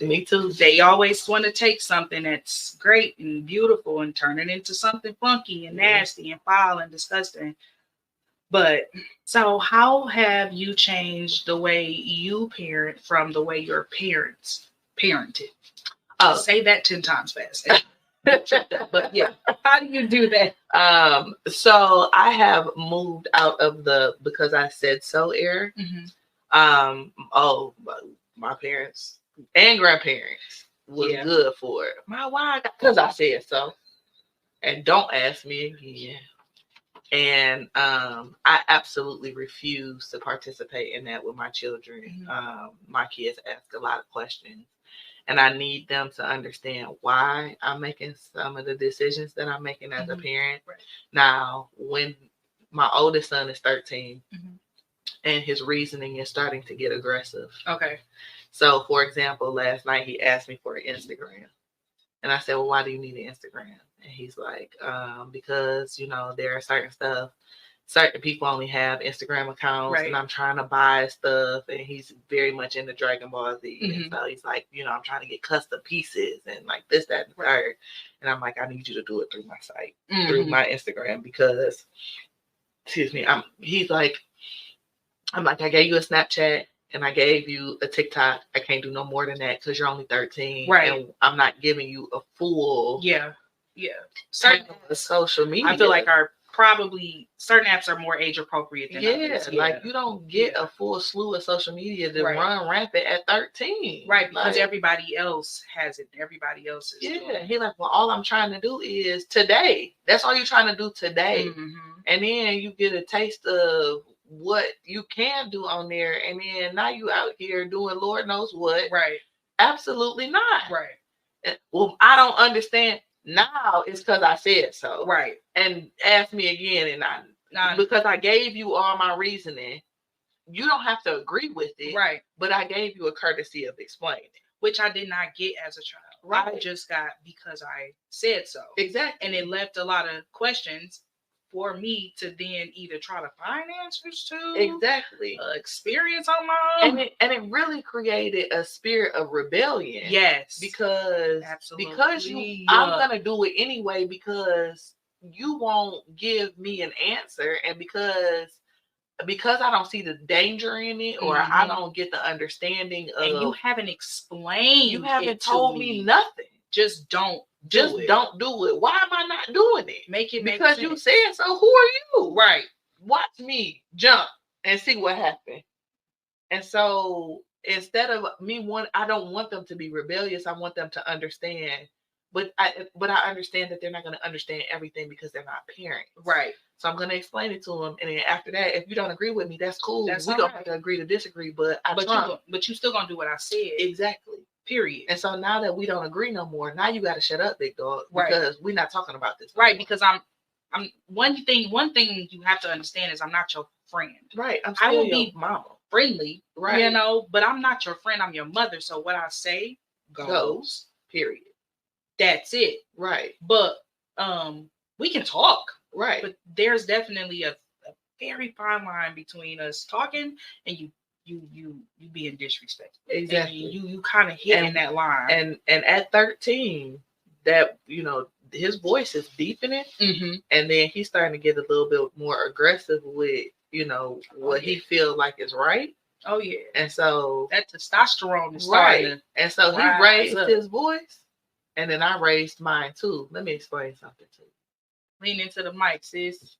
Me too. They always want to take something that's great and beautiful and turn it into something funky and nasty and foul and disgusting. But so how have you changed the way you parent from the way your parents parented? Oh, say that 10 times fast. But yeah, how do you do that? So I have moved out of the because I said so era. Oh, my parents and grandparents was good for it. My why? Because I said so. And don't ask me again. And I absolutely refuse to participate in that with my children. My kids ask a lot of questions, and I need them to understand why I'm making some of the decisions that I'm making as a parent. Right. Now, when my oldest son is 13, and his reasoning is starting to get aggressive. Okay. So, for example, last night he asked me for an Instagram. And I said, well, why do you need an Instagram? And he's like, because, there are certain people only have Instagram accounts, right. And I'm trying to buy stuff. And he's very much into Dragon Ball Z. And so he's like, I'm trying to get custom pieces and like this, that, and the third. And I'm like, I need you to do it through my site, through my Instagram, because, excuse me, he's like, I'm like, I gave you a Snapchat and I gave you a TikTok. I can't do no more than that because you're only 13. Right. And I'm not giving you a full certain social media. I feel like certain apps are more age appropriate than others. Yeah, like you don't get a full slew of social media to run rampant at 13. Right, because everybody else has it. Everybody else is doing it. He like, well, all I'm trying to do is today. That's all you're trying to do today. And then you get a taste of what you can do on there, and then now you out here doing Lord knows what. Right. Absolutely not. Right. Well, I don't understand. Now it's because I said so. Right. And ask me again, and because I gave you all my reasoning, you don't have to agree with it. Right. But I gave you a courtesy of explaining. Which I did not get as a child. Right. I just got because I said so. Exactly. And it left a lot of questions for me to then either try to find answers to. Exactly. Experience on my own. And it really created a spirit of rebellion. Yes. Because I'm going to do it anyway because you won't give me an answer, and because I don't see the danger in it, or I don't get the understanding of. And you haven't explained. You haven't told me nothing. Just don't. Don't do it. Why am I not doing it? Make it because you said so. Who are you? Right. Watch me jump and see what happens. And so instead of I don't want them to be rebellious. I want them to understand. But I understand that they're not going to understand everything because they're not parents. Right. So I'm going to explain it to them. And then after that, if you don't agree with me, that's cool. We're going to have to agree to disagree. But you still going to do what I said. Exactly. Period. And so now that we don't agree no more, now you got to shut up, big dog, because we're not talking about this. Right. Because I'm one thing you have to understand is I'm not your friend. Right. I will be mama friendly. Right. But I'm not your friend. I'm your mother. So what I say goes. Period. That's it. Right. But we can talk. Right. But there's definitely a very fine line between us talking and you being disrespectful. Exactly. And you kind of hitting that line. And at 13, that his voice is deepening, and then he's starting to get a little bit more aggressive with what he feels like is right. Oh yeah. And so that testosterone is starting. And so he raised his voice, and then I raised mine too. Let me explain something to you. Lean into the mic, sis.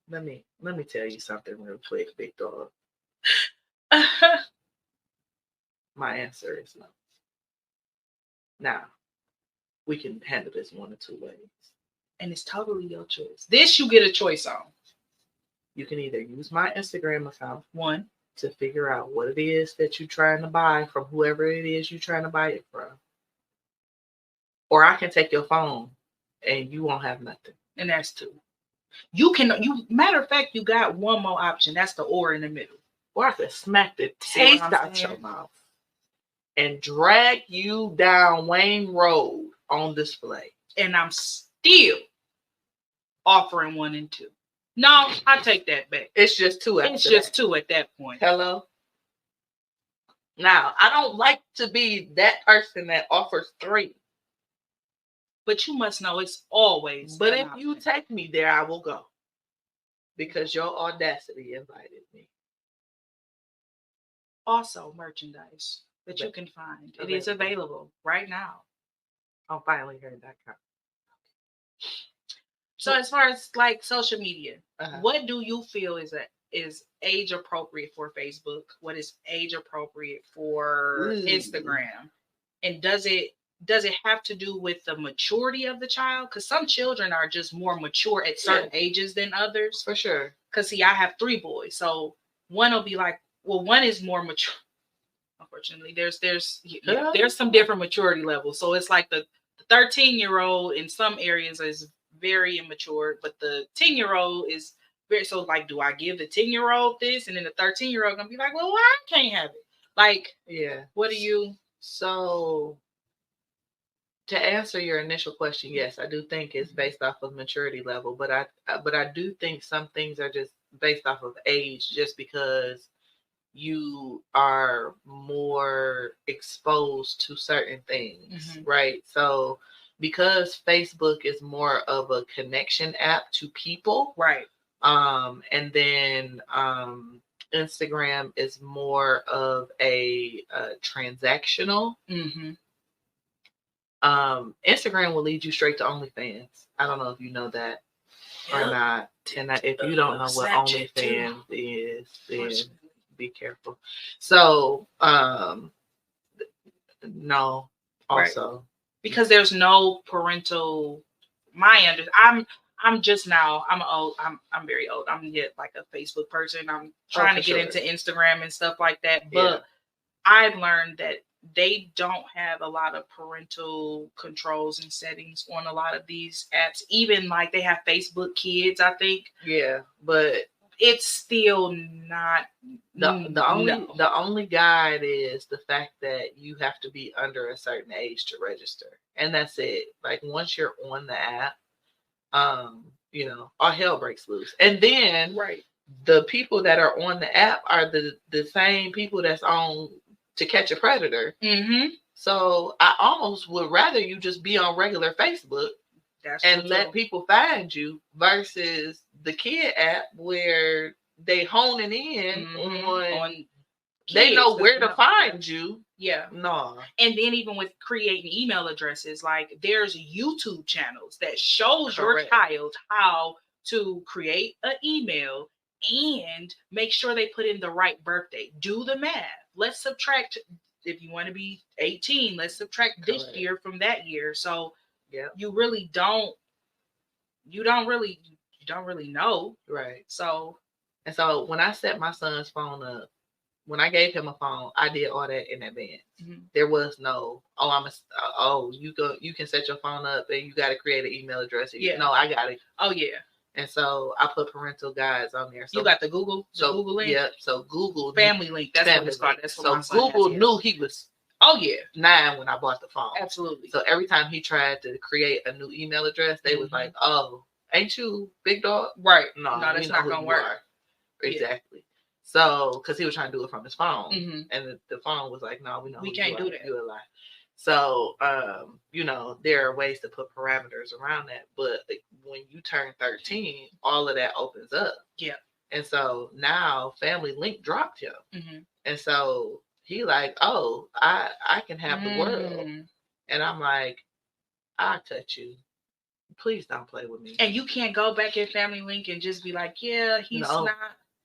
Let me tell you something real quick, big dog. My answer is no. Now, we can handle this one or two ways. And it's totally your choice. This you get a choice on. You can either use my Instagram account, one, to figure out what it is that you're trying to buy from whoever it is you're trying to buy it from. Or I can take your phone and you won't have nothing. And that's two. Matter of fact, you got one more option. That's the or in the middle. Or I could smack the taste out your mouth and drag you down Wayne Road on display. And I'm still offering 1 and 2. No, I take that back. It's just 2 at It's just 2 at that point. Hello? Now, I don't like to be that person that offers 3. But you must know it's always. But if you take me there, I will go. Because your audacity invited me. Also, merchandise that you can find. It is available right now on finallyheard.com. So as far as like social media, what do you feel is age appropriate for Facebook? What is age appropriate for Instagram? And does it have to do with the maturity of the child? Because some children are just more mature at certain ages than others. For sure. Because see, I have 3 boys, so one will be like, well, one is more mature. Unfortunately, there's some different maturity levels. So it's like the 13-year-old in some areas is very immature, but the 10-year-old is very, so like, do I give the 10-year-old this, and then the 13-year-old gonna be like, well, why I can't have it? Like, what do you? So to answer your initial question, yes, I do think it's based off of maturity level, but I do think some things are just based off of age, just because you are more exposed to certain things, right? So because Facebook is more of a connection app to people, right? And then Instagram is more of a transactional. Instagram will lead you straight to OnlyFans. I don't know if you know that or not. And if you don't know what OnlyFans is, then be careful. So, no, also. Right. Because there's no parental, I'm just now, I'm very old. I'm yet like a Facebook person. I'm trying to get into Instagram and stuff like that. But I've learned that they don't have a lot of parental controls and settings on a lot of these apps. Even like they have Facebook Kids, I think. Yeah, but it's still not the only guide is the fact that you have to be under a certain age to register, and that's it. Like once you're on the app, you know, all hell breaks loose. And then the people that are on the app are the same people that's on To Catch a Predator. So I almost would rather you just be on regular Facebook and let people find you versus the kid app where they honing in on they know where to find you. Yeah. No. And then even with creating email addresses, like there's YouTube channels that shows your child how to create an email and make sure they put in the right birthday. Do the math. Let's subtract, if you want to be 18, let's subtract this year from that year. So you really don't really know. Right. So when I set my son's phone up, when I gave him a phone, I did all that in advance. There was no, you can set your phone up and you got to create an email address. No, I got it. Oh yeah. And so I put parental guides on there. So you got the Google link? Yeah. So Google family link. That's what it's called. That's so Google knew he was 9 when I bought the phone. Absolutely. So every time he tried to create a new email address, they was like, "Oh, ain't you big dog?" Right. No, that's not gonna work. Exactly. Yeah. So because he was trying to do it from his phone, and the phone was like, "No, we can't do that. You're a lie." So, you know, there are ways to put parameters around that, but when you turn 13, all of that opens up. Yeah. And so now Family Link dropped him. And so he like, oh, I can have the world. And I'm like, I'll touch you. Please don't play with me. And you can't go back in Family Link and just be like, yeah, he's not.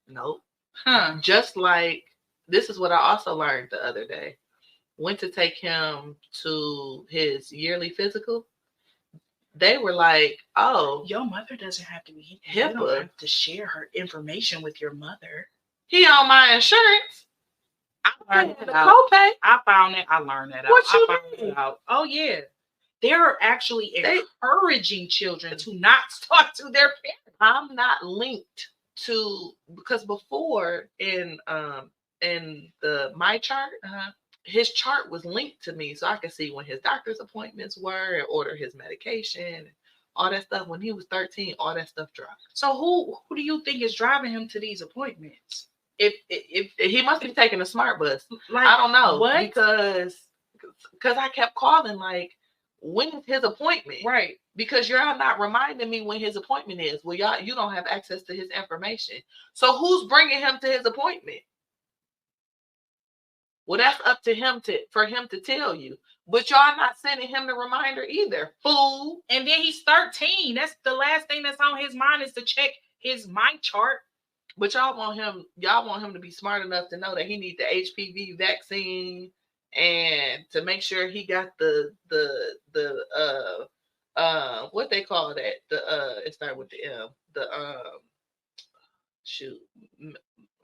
Nope. Huh. Just like, this is what I also learned the other day. Went to take him to his yearly physical. They were like, "Oh, your mother doesn't have to be HIPAA. You don't have to share her information with your mother. He on my insurance. I learned that out. Copay. I found that. I learned that out. What you mean? Oh yeah, they're actually encouraging children to not talk to their parents. I'm not linked to, because before in the my chart. His chart was linked to me so I could see when his doctor's appointments were and order his medication, all that stuff. When he was 13, all that stuff dropped. So who do you think is driving him to these appointments? If he must be taking a smart bus. Like, I don't know. What? Because I kept calling like, when is his appointment? Right. Because you're not reminding me when his appointment is. Well, you don't have access to his information. So who's bringing him to his appointment? Well, that's up to him for him to tell you. But y'all not sending him the reminder either, fool. And then he's 13. That's the last thing that's on his mind is to check his mind chart. But y'all want him to be smart enough to know that he needs the HPV vaccine and to make sure he got the what they call that? It starts with the M.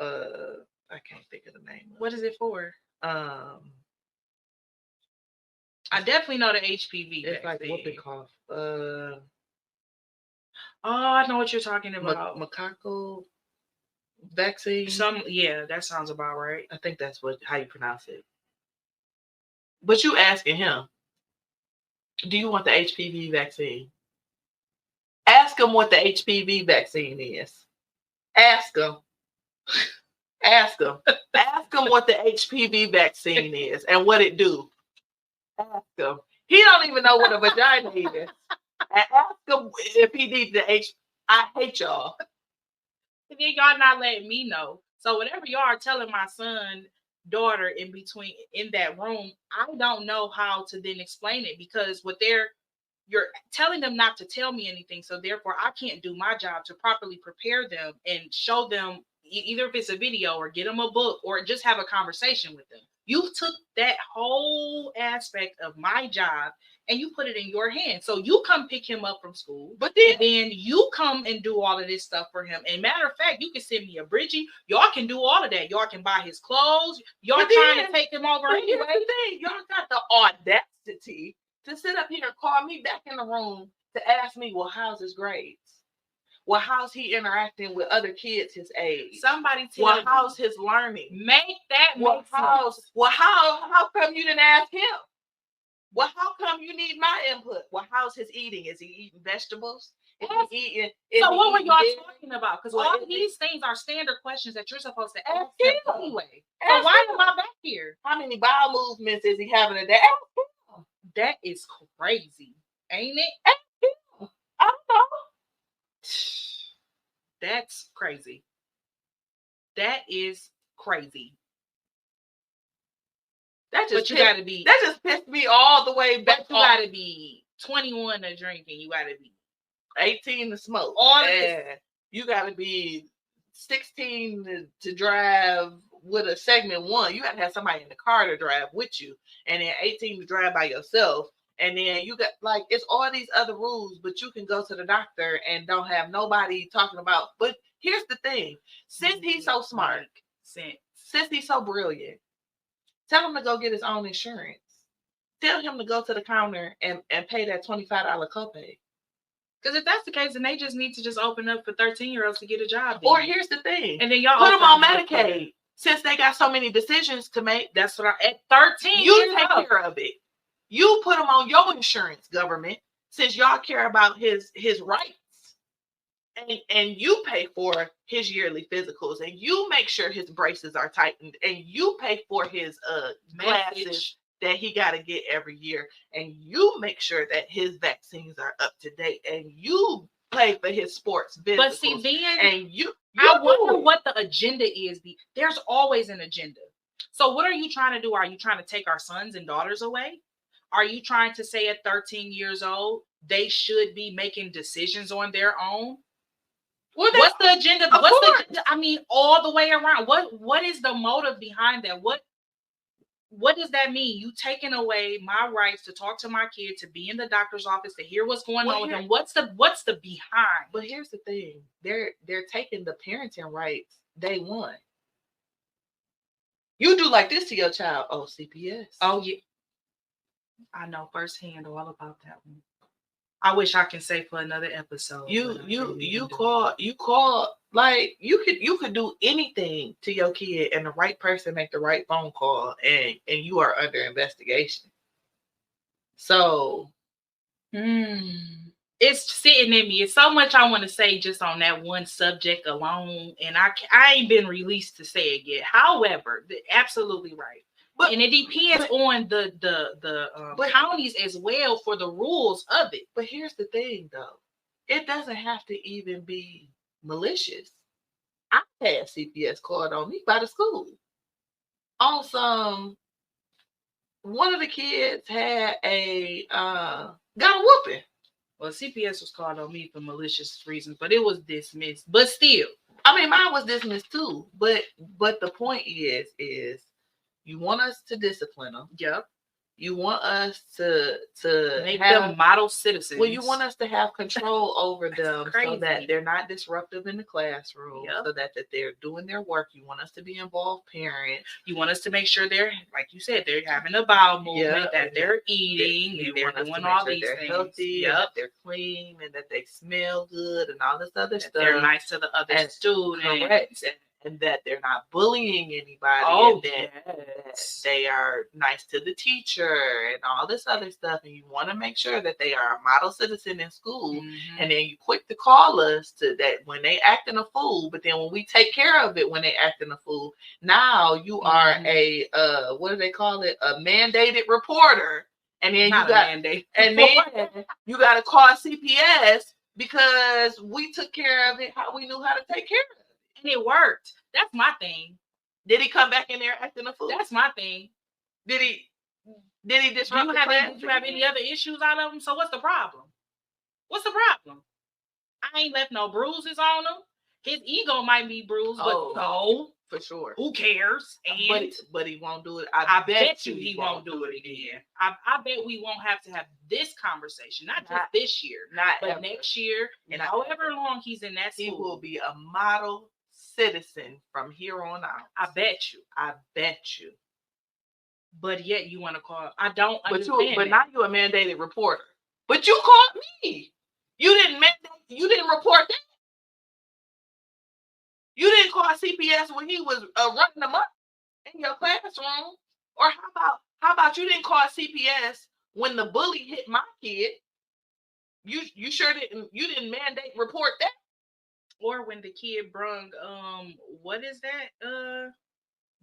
I can't think of the name. What is it for? I definitely know the HPV. It's vaccine. Like whooping cough. Oh, I know what you're talking about. Macaco vaccine. Yeah, that sounds about right. I think that's how you pronounce it. But you asking him, do you want the HPV vaccine? Ask him what the HPV vaccine is. Ask him. Ask him. Ask him what the HPV vaccine is and what it do. Ask him. He don't even know what a vagina is. And ask him if he needs the I hate y'all. And then y'all not letting me know. So whatever y'all are telling my son, daughter in that room, I don't know how to then explain it because you're telling them not to tell me anything. So therefore I can't do my job to properly prepare them and show them either if it's a video or get them a book or just have a conversation with them. You took that whole aspect of my job and you put it in your hands. So you come pick him up from school, and then you come and do all of this stuff for him. And matter of fact, you can send me a Bridgie. Y'all can do all of that. Y'all can buy his clothes. Y'all trying to take him over anyway. Here's the thing. Y'all got the audacity to sit up here and call me back in the room to ask me, well, how's his grades? Well, how's he interacting with other kids his age? Somebody tell me. How's his learning? Make that make sense. Well, how come you didn't ask him? Well, how come you need my input? Well, how's his eating? Is he eating vegetables? So what were y'all talking about? Because all these things are standard questions that you're supposed to ask him anyway. So why am I back here? How many bowel movements is he having a day? That is crazy, ain't it? I don't know. That's crazy. That is crazy. That just pissed me all the way back. You gotta be 21 to drink and you gotta be 18 to smoke. You gotta be 16 to drive with a segment 1. You gotta have somebody in the car to drive with you, and then 18 to drive by yourself. And then you got it's all these other rules, but you can go to the doctor and don't have nobody talking about. But here's the thing: since he's so smart, since he's so brilliant, tell him to go get his own insurance. Tell him to go to the counter and pay that $25 copay. Because if that's the case, then they just need to just open up for 13-year-olds to get a job. Or here's the thing: and then y'all put them on Medicaid. Since they got so many decisions to make, that's what at 13 you take care of it. You put him on your insurance, government, since y'all care about his rights. And you pay for his yearly physicals, and you make sure his braces are tightened, and you pay for his glasses that he got to get every year, and you make sure that his vaccines are up to date, and you pay for his sports physicals. But see, then and I wonder what the agenda is. There's always an agenda. So what are you trying to do? Are you trying to take our sons and daughters away? Are you trying to say at 13 years old, they should be making decisions on their own? Well, what's the agenda? I mean, all the way around. What is the motive behind that? What does that mean? You taking away my rights to talk to my kid, to be in the doctor's office, to hear what's going on with him? What's the behind? But here's the thing. They're taking the parenting rights day one. You do like this to your child. Oh, CPS. Oh, yeah. I know firsthand all about that one. I wish I can say for another episode. You call like you could do anything to your kid and the right person make the right phone call and you are under investigation. So it's sitting in me. It's so much I want to say just on that one subject alone, and I ain't been released to say it yet. However, absolutely right. and it depends on the counties as well for the rules of it. But here's the thing, though. It doesn't have to even be malicious. I had CPS called on me by the school. On some, one of the kids had got a whooping. Well, CPS was called on me for malicious reasons, but it was dismissed. But still, I mean, mine was dismissed too. But the point is you want us to discipline them. Yep. You want us to make them model citizens. Well, you want us to have control over them so that they're not disruptive in the classroom, so that they're doing their work. You want us to be involved parents. You want us to make sure they're, like you said, they're having a bowel movement, that they're eating, and they're doing all these things. Healthy, that they're clean, and that they smell good, and all this other stuff. They're nice to the other students. Correct. And that they're not bullying anybody, and that they are nice to the teacher and all this other stuff. And you want to make sure that they are a model citizen in school. Mm-hmm. And then you quick to call us to that when they acting a fool, but then when we take care of it when they acting a fool, now you are a what do they call it? A mandated reporter. And then you got to call CPS because we took care of it how we knew how to take care of it. And it worked. That's my thing. Did he come back in there acting a fool? That's my thing. Did he disrupt the class? Did you have any other issues out of him? So what's the problem? What's the problem? I ain't left no bruises on him. His ego might be bruised, but no, for sure. Who cares? And but he won't do it. I bet you he won't do it again. I bet we won't have to have this conversation, not just this year, but ever. Next year, and however long he's in that school. He will be a model citizen from here on out. I bet you. But yet you want to call. I don't understand. But now you're a mandated reporter. But you called me. You didn't report that. You didn't call CPS when he was running them up in your classroom. Or how about you didn't call CPS when the bully hit my kid? You sure didn't. You didn't mandate report that. Or when the kid brung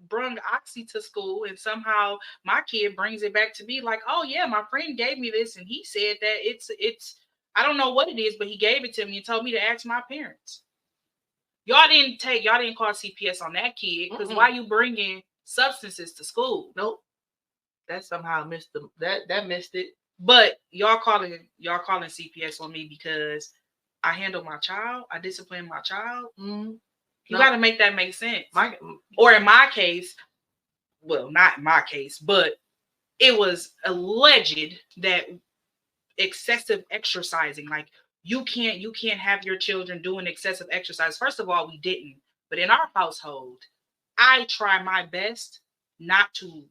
brung Oxy to school, and somehow my kid brings it back to me like, oh yeah, my friend gave me this and he said that it's I don't know what it is, but he gave it to me and told me to ask my parents. Y'all didn't call CPS on that kid because why you bringing substances to school? Nope. That somehow missed that missed it. But y'all calling CPS on me because I handle my child. I discipline my child. Mm-hmm. You got to make that make sense. Or in my case, well, not in my case, but it was alleged that excessive exercising, like you can't have your children doing excessive exercise. First of all, we didn't. But in our household, I try my best not to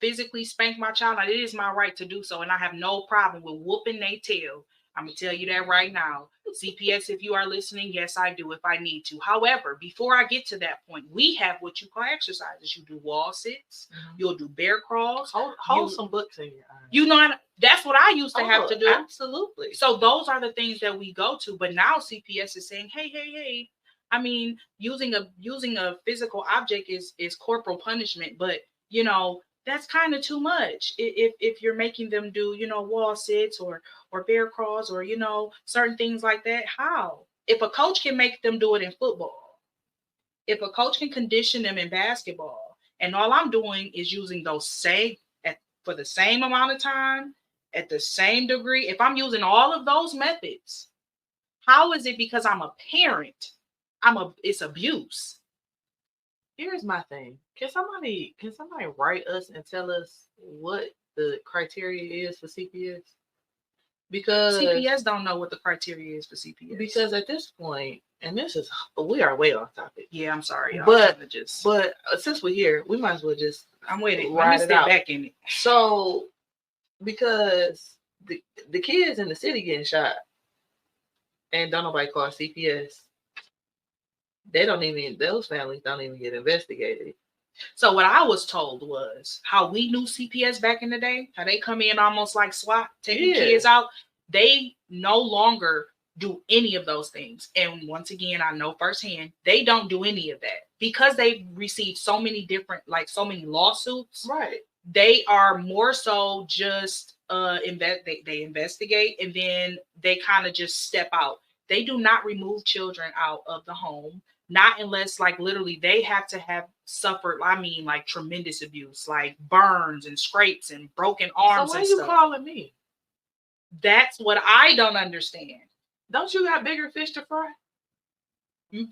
physically spank my child. It is my right to do so, and I have no problem with whooping their tail. I'm going to tell you that right now. CPS, if you are listening, yes, I do if I need to. However, before I get to that point, we have what you call exercises. You do wall sits. Mm-hmm. You'll do bear crawls. Hold some books in your eyes. You know, that's what I used to have to do. Absolutely. So those are the things that we go to. But now CPS is saying, hey. I mean, using a physical object is corporal punishment. But, you know, that's kind of too much if you're making them do, you know, wall sits or bear crawls or, you know, certain things like that. How? If a coach can make them do it in football, if a coach can condition them in basketball, and all I'm doing is using those for the same amount of time, at the same degree, if I'm using all of those methods, how is it because I'm a parent? It's abuse. Here's my thing. Can somebody write us and tell us what the criteria is for CPS? Because CPS don't know what the criteria is for CPS. Because at this point, and we are way off topic. Yeah, I'm sorry. Y'all. But since we're here, we might as well just I'm with it. Let me step back in it. So because the kids in the city getting shot and don't nobody call CPS. Those families don't even get investigated. So what I was told was how we knew CPS back in the day, how they come in almost like SWAT, taking kids out. They no longer do any of those things. And once again, I know firsthand, they don't do any of that because they've received so many different, so many lawsuits. Right. they are more so just they investigate, and then they kind of just step out. They do not remove children out of the home, not unless like literally they have to have suffered, I mean, like tremendous abuse, like burns and scrapes and broken arms. So why and are you stuff. calling me? That's what I don't understand. Don't you got bigger fish to fry? I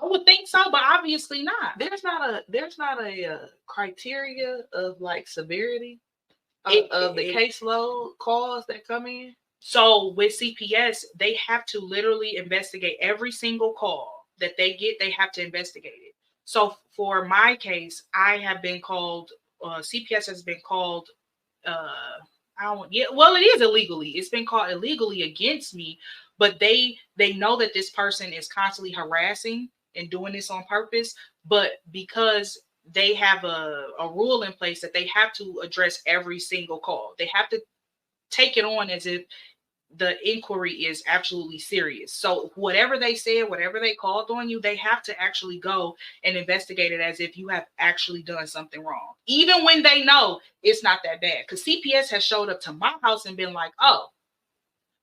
would think so, but obviously not. There's not a criteria of like severity of the caseload calls that come in. So with CPS, they have to literally investigate every single call that they get. They have to investigate it. So for my case, I have been called. CPS has been called. Well, it is illegally. It's been called illegally against me, but they know that this person is constantly harassing and doing this on purpose. But because they have a rule in place that they have to address every single call, they have to take it on as if the inquiry is absolutely serious. So whatever they said, whatever they called on you, they have to actually go and investigate it as if you have actually done something wrong, even when they know it's not that bad. Because CPS has showed up to my house and been like, oh,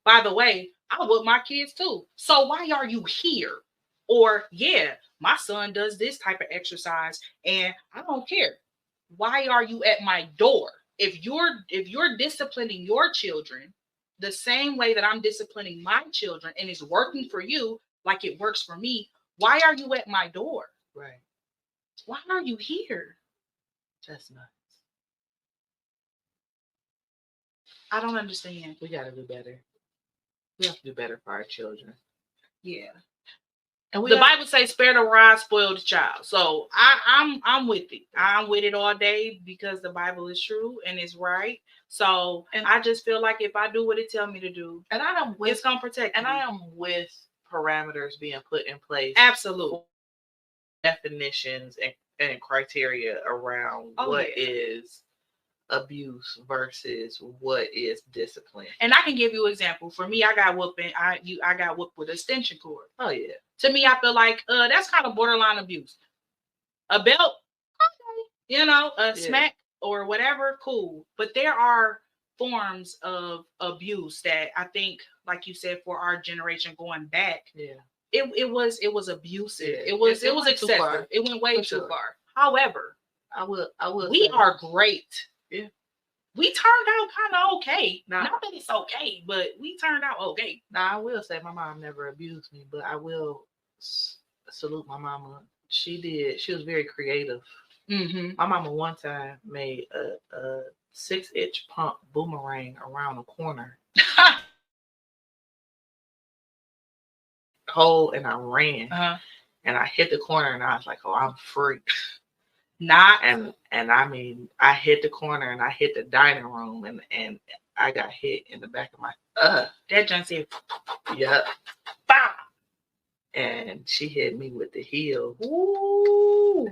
by the way, I whip my kids too, so why are you here? Or, yeah, my son does this type of exercise and I don't care. Why are you at my door? If you're disciplining your children the same way that I'm disciplining my children, and it's working for you like it works for me, why are you at my door? Right. Why are you here? That's nuts. I don't understand. We got to do better. We have to do better for our children. Yeah. And the Bible says, "Spare the rod, spoil the child." So I'm with it. I'm with it all day because the Bible is true and it's right. So, and I just feel like if I do what it tells me to do, and I am with, it's gonna protect. And me. I am with parameters being put in place. Absolutely. Definitions and criteria around what is abuse versus what is discipline. And I can give you an example. For me, I got whooping. I got whooped with an extension cord. Oh yeah. To me, I feel like that's kind of borderline abuse. A belt, okay, a smack or whatever, cool. But there are forms of abuse that I think, like you said, for our generation going back, it was abusive. Yeah. It was excessive. It went way too far. However, I will. We are great. Yeah. We turned out kind of okay. Not that it's okay, but we turned out okay. Now, I will say my mom never abused me, but I will salute my mama. She was very creative. Mm-hmm. My mama one time made a 6-inch pump boomerang around a corner. Hole, and I ran. And I hit the corner and I was like, oh, I'm free. And I mean, I hit the corner and I hit the dining room and I got hit in the back of my that John said, yep. Bah! And she hit me with the heel. Ooh,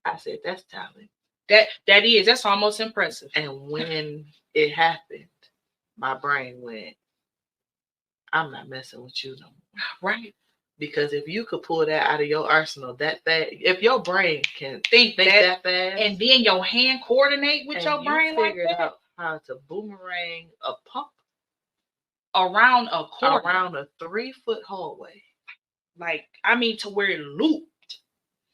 I said, that's talent. That's almost impressive. And when it happened, my brain went, I'm not messing with you no more. Right. Because if you could pull that out of your arsenal that fast, if your brain can think that fast, and then your hand coordinate with your brain like that, out how to boomerang a pump around a corner, around a 3-foot hallway, like I mean to where it looped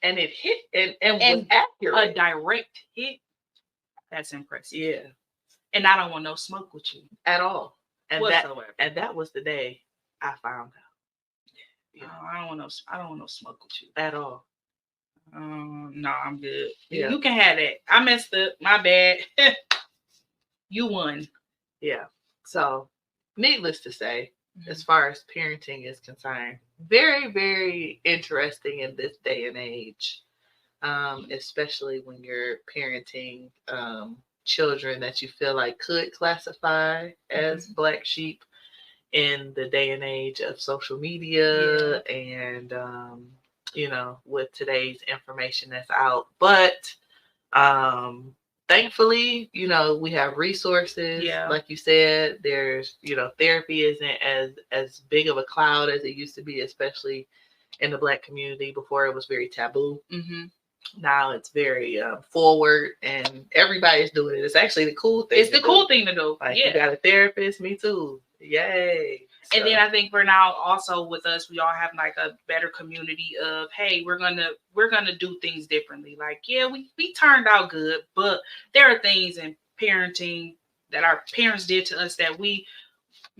and it hit and was accurate, a direct hit. That's impressive. Yeah. And I don't want no smoke with you at all. And whatsoever. that was the day I found out. Yeah. I don't want no smoke with you at all. No, I'm good. Yeah. You can have that. I messed up. My bad. You won. Yeah. So, needless to say, as far as parenting is concerned, very, very interesting in this day and age, especially when you're parenting children that you feel like could classify as black sheep in the day and age of social media and with today's information that's out. But thankfully, we have resources. Like you said, there's therapy isn't as big of a cloud as it used to be, especially in the black community before it was very taboo. Now it's very forward, and everybody's doing it. It's actually the cool thing. It's the cool thing to do. Like, you got a therapist, me too. Yay. And then I think for now, also with us, we all have like a better community of, hey, we're gonna do things differently. Like, yeah, we turned out good, but there are things in parenting that our parents did to us that we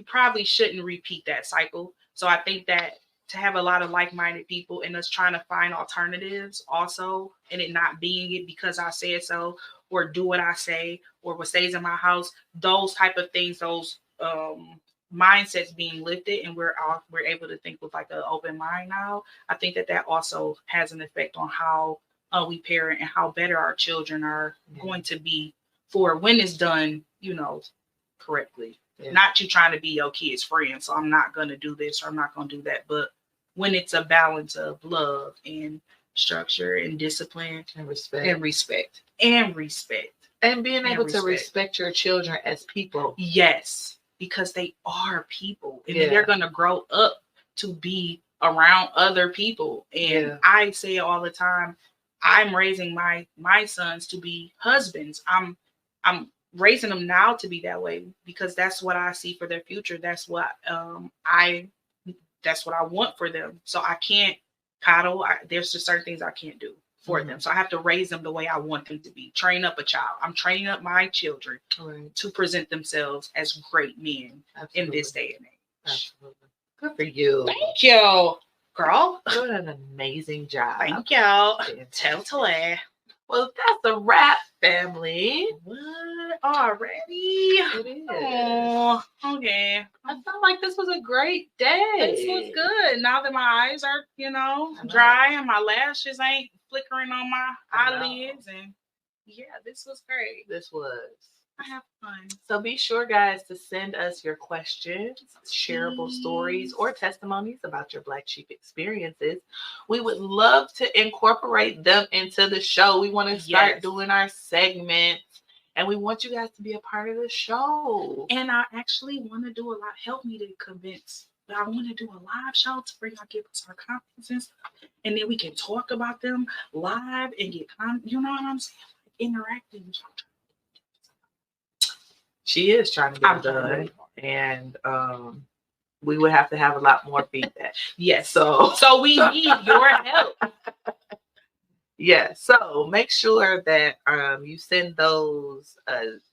probably shouldn't repeat that cycle. So I think that to have a lot of like-minded people and us trying to find alternatives also, and it not being it because I said so, or do what I say, or what stays in my house, those type of things, those mindsets being lifted, and we're able to think with like an open mind now. I think that also has an effect on how we parent and how better our children are going to be for when it's done, correctly. Yeah. Not you trying to be your kid's friend, so I'm not going to do this or I'm not going to do that. But when it's a balance of love and structure and discipline and respect and being able to respect your children as people. Yes, because they are people, and they're going to grow up to be around other people. And I say it all the time. I'm raising my sons to be husbands. I'm raising them now to be that way because that's what I see for their future. That's what I want for them. So I can't coddle. There's just certain things I can't do for them. So I have to raise them the way I want them to be. Train up a child. I'm training up my children to present themselves as great men in this day and age. Absolutely. Good for you. Thank you, girl. You're doing an amazing job. Thank you. Totally. Well, that's a wrap, family. What? Already? It is. Oh, okay. I felt like this was a great day. This was good. Now that my eyes are, dry and my lashes ain't flickering on my eyelids. And this was great. This was. I have fun. So be sure, guys, to send us your questions, shareable stories, or testimonies about your Black Sheep experiences. We would love to incorporate them into the show. We want to start doing our segments, and we want you guys to be a part of the show. And I actually want to do a lot. Help me to convince. I want to do a live show for y'all, give us our comments and stuff, and then we can talk about them live and get, you know what I'm saying, interacting. She is trying to get it done, and we would have to have a lot more feedback. Yes. So we need your help. Yes. So make sure that you send those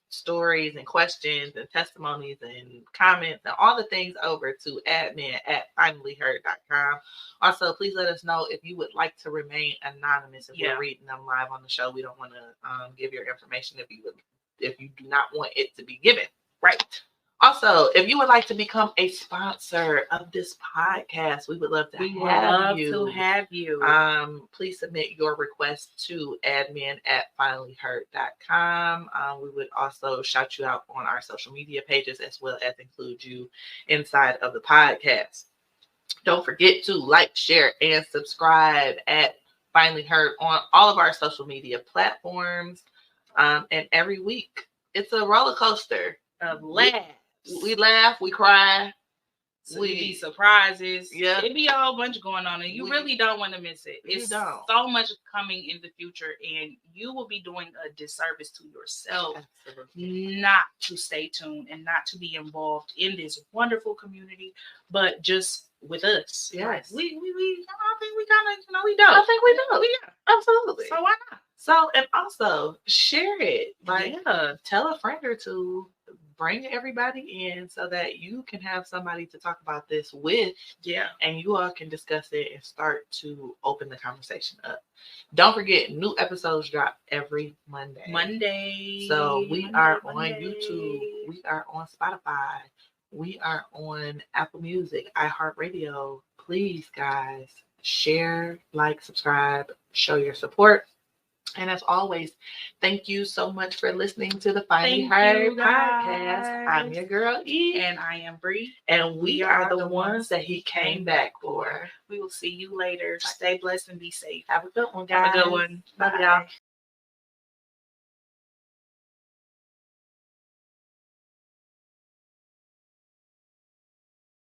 stories and questions and testimonies and comments and all the things over to admin@finallyheard.com. Also, please let us know if you would like to remain anonymous if we're reading them live on the show. We don't want to give your information if you do not want it to be given. Right. Also, if you would like to become a sponsor of this podcast, we would love to have you. Please submit your request to admin@finallyheard.com. We would also shout you out on our social media pages as well as include you inside of the podcast. Don't forget to like, share, and subscribe at Finally Heard on all of our social media platforms. And every week, it's a roller coaster of laughs. We laugh, we cry. So we be surprises. Yeah. It be a whole bunch going on, and you really don't want to miss it. It's so much coming in the future, and you will be doing a disservice to yourself not to stay tuned and not to be involved in this wonderful community, but just with us. Yes. I think we kind of, we don't. I think we do. Yeah. Absolutely. So why not? So, and also share it. Tell a friend or two. Bring everybody in so that you can have somebody to talk about this with. Yeah. And you all can discuss it and start to open the conversation up. Don't forget, new episodes drop every Monday. So we are on YouTube. We are on Spotify. We are on Apple Music, iHeartRadio. Please, guys, share, like, subscribe, show your support. And as always, thank you so much for listening to the Finally Heard podcast. I'm your girl, E. And I am Bree. And we are the ones that he came back for. We will see you later. Stay blessed and be safe. Have a good one, guys. Have a good one. Love y'all.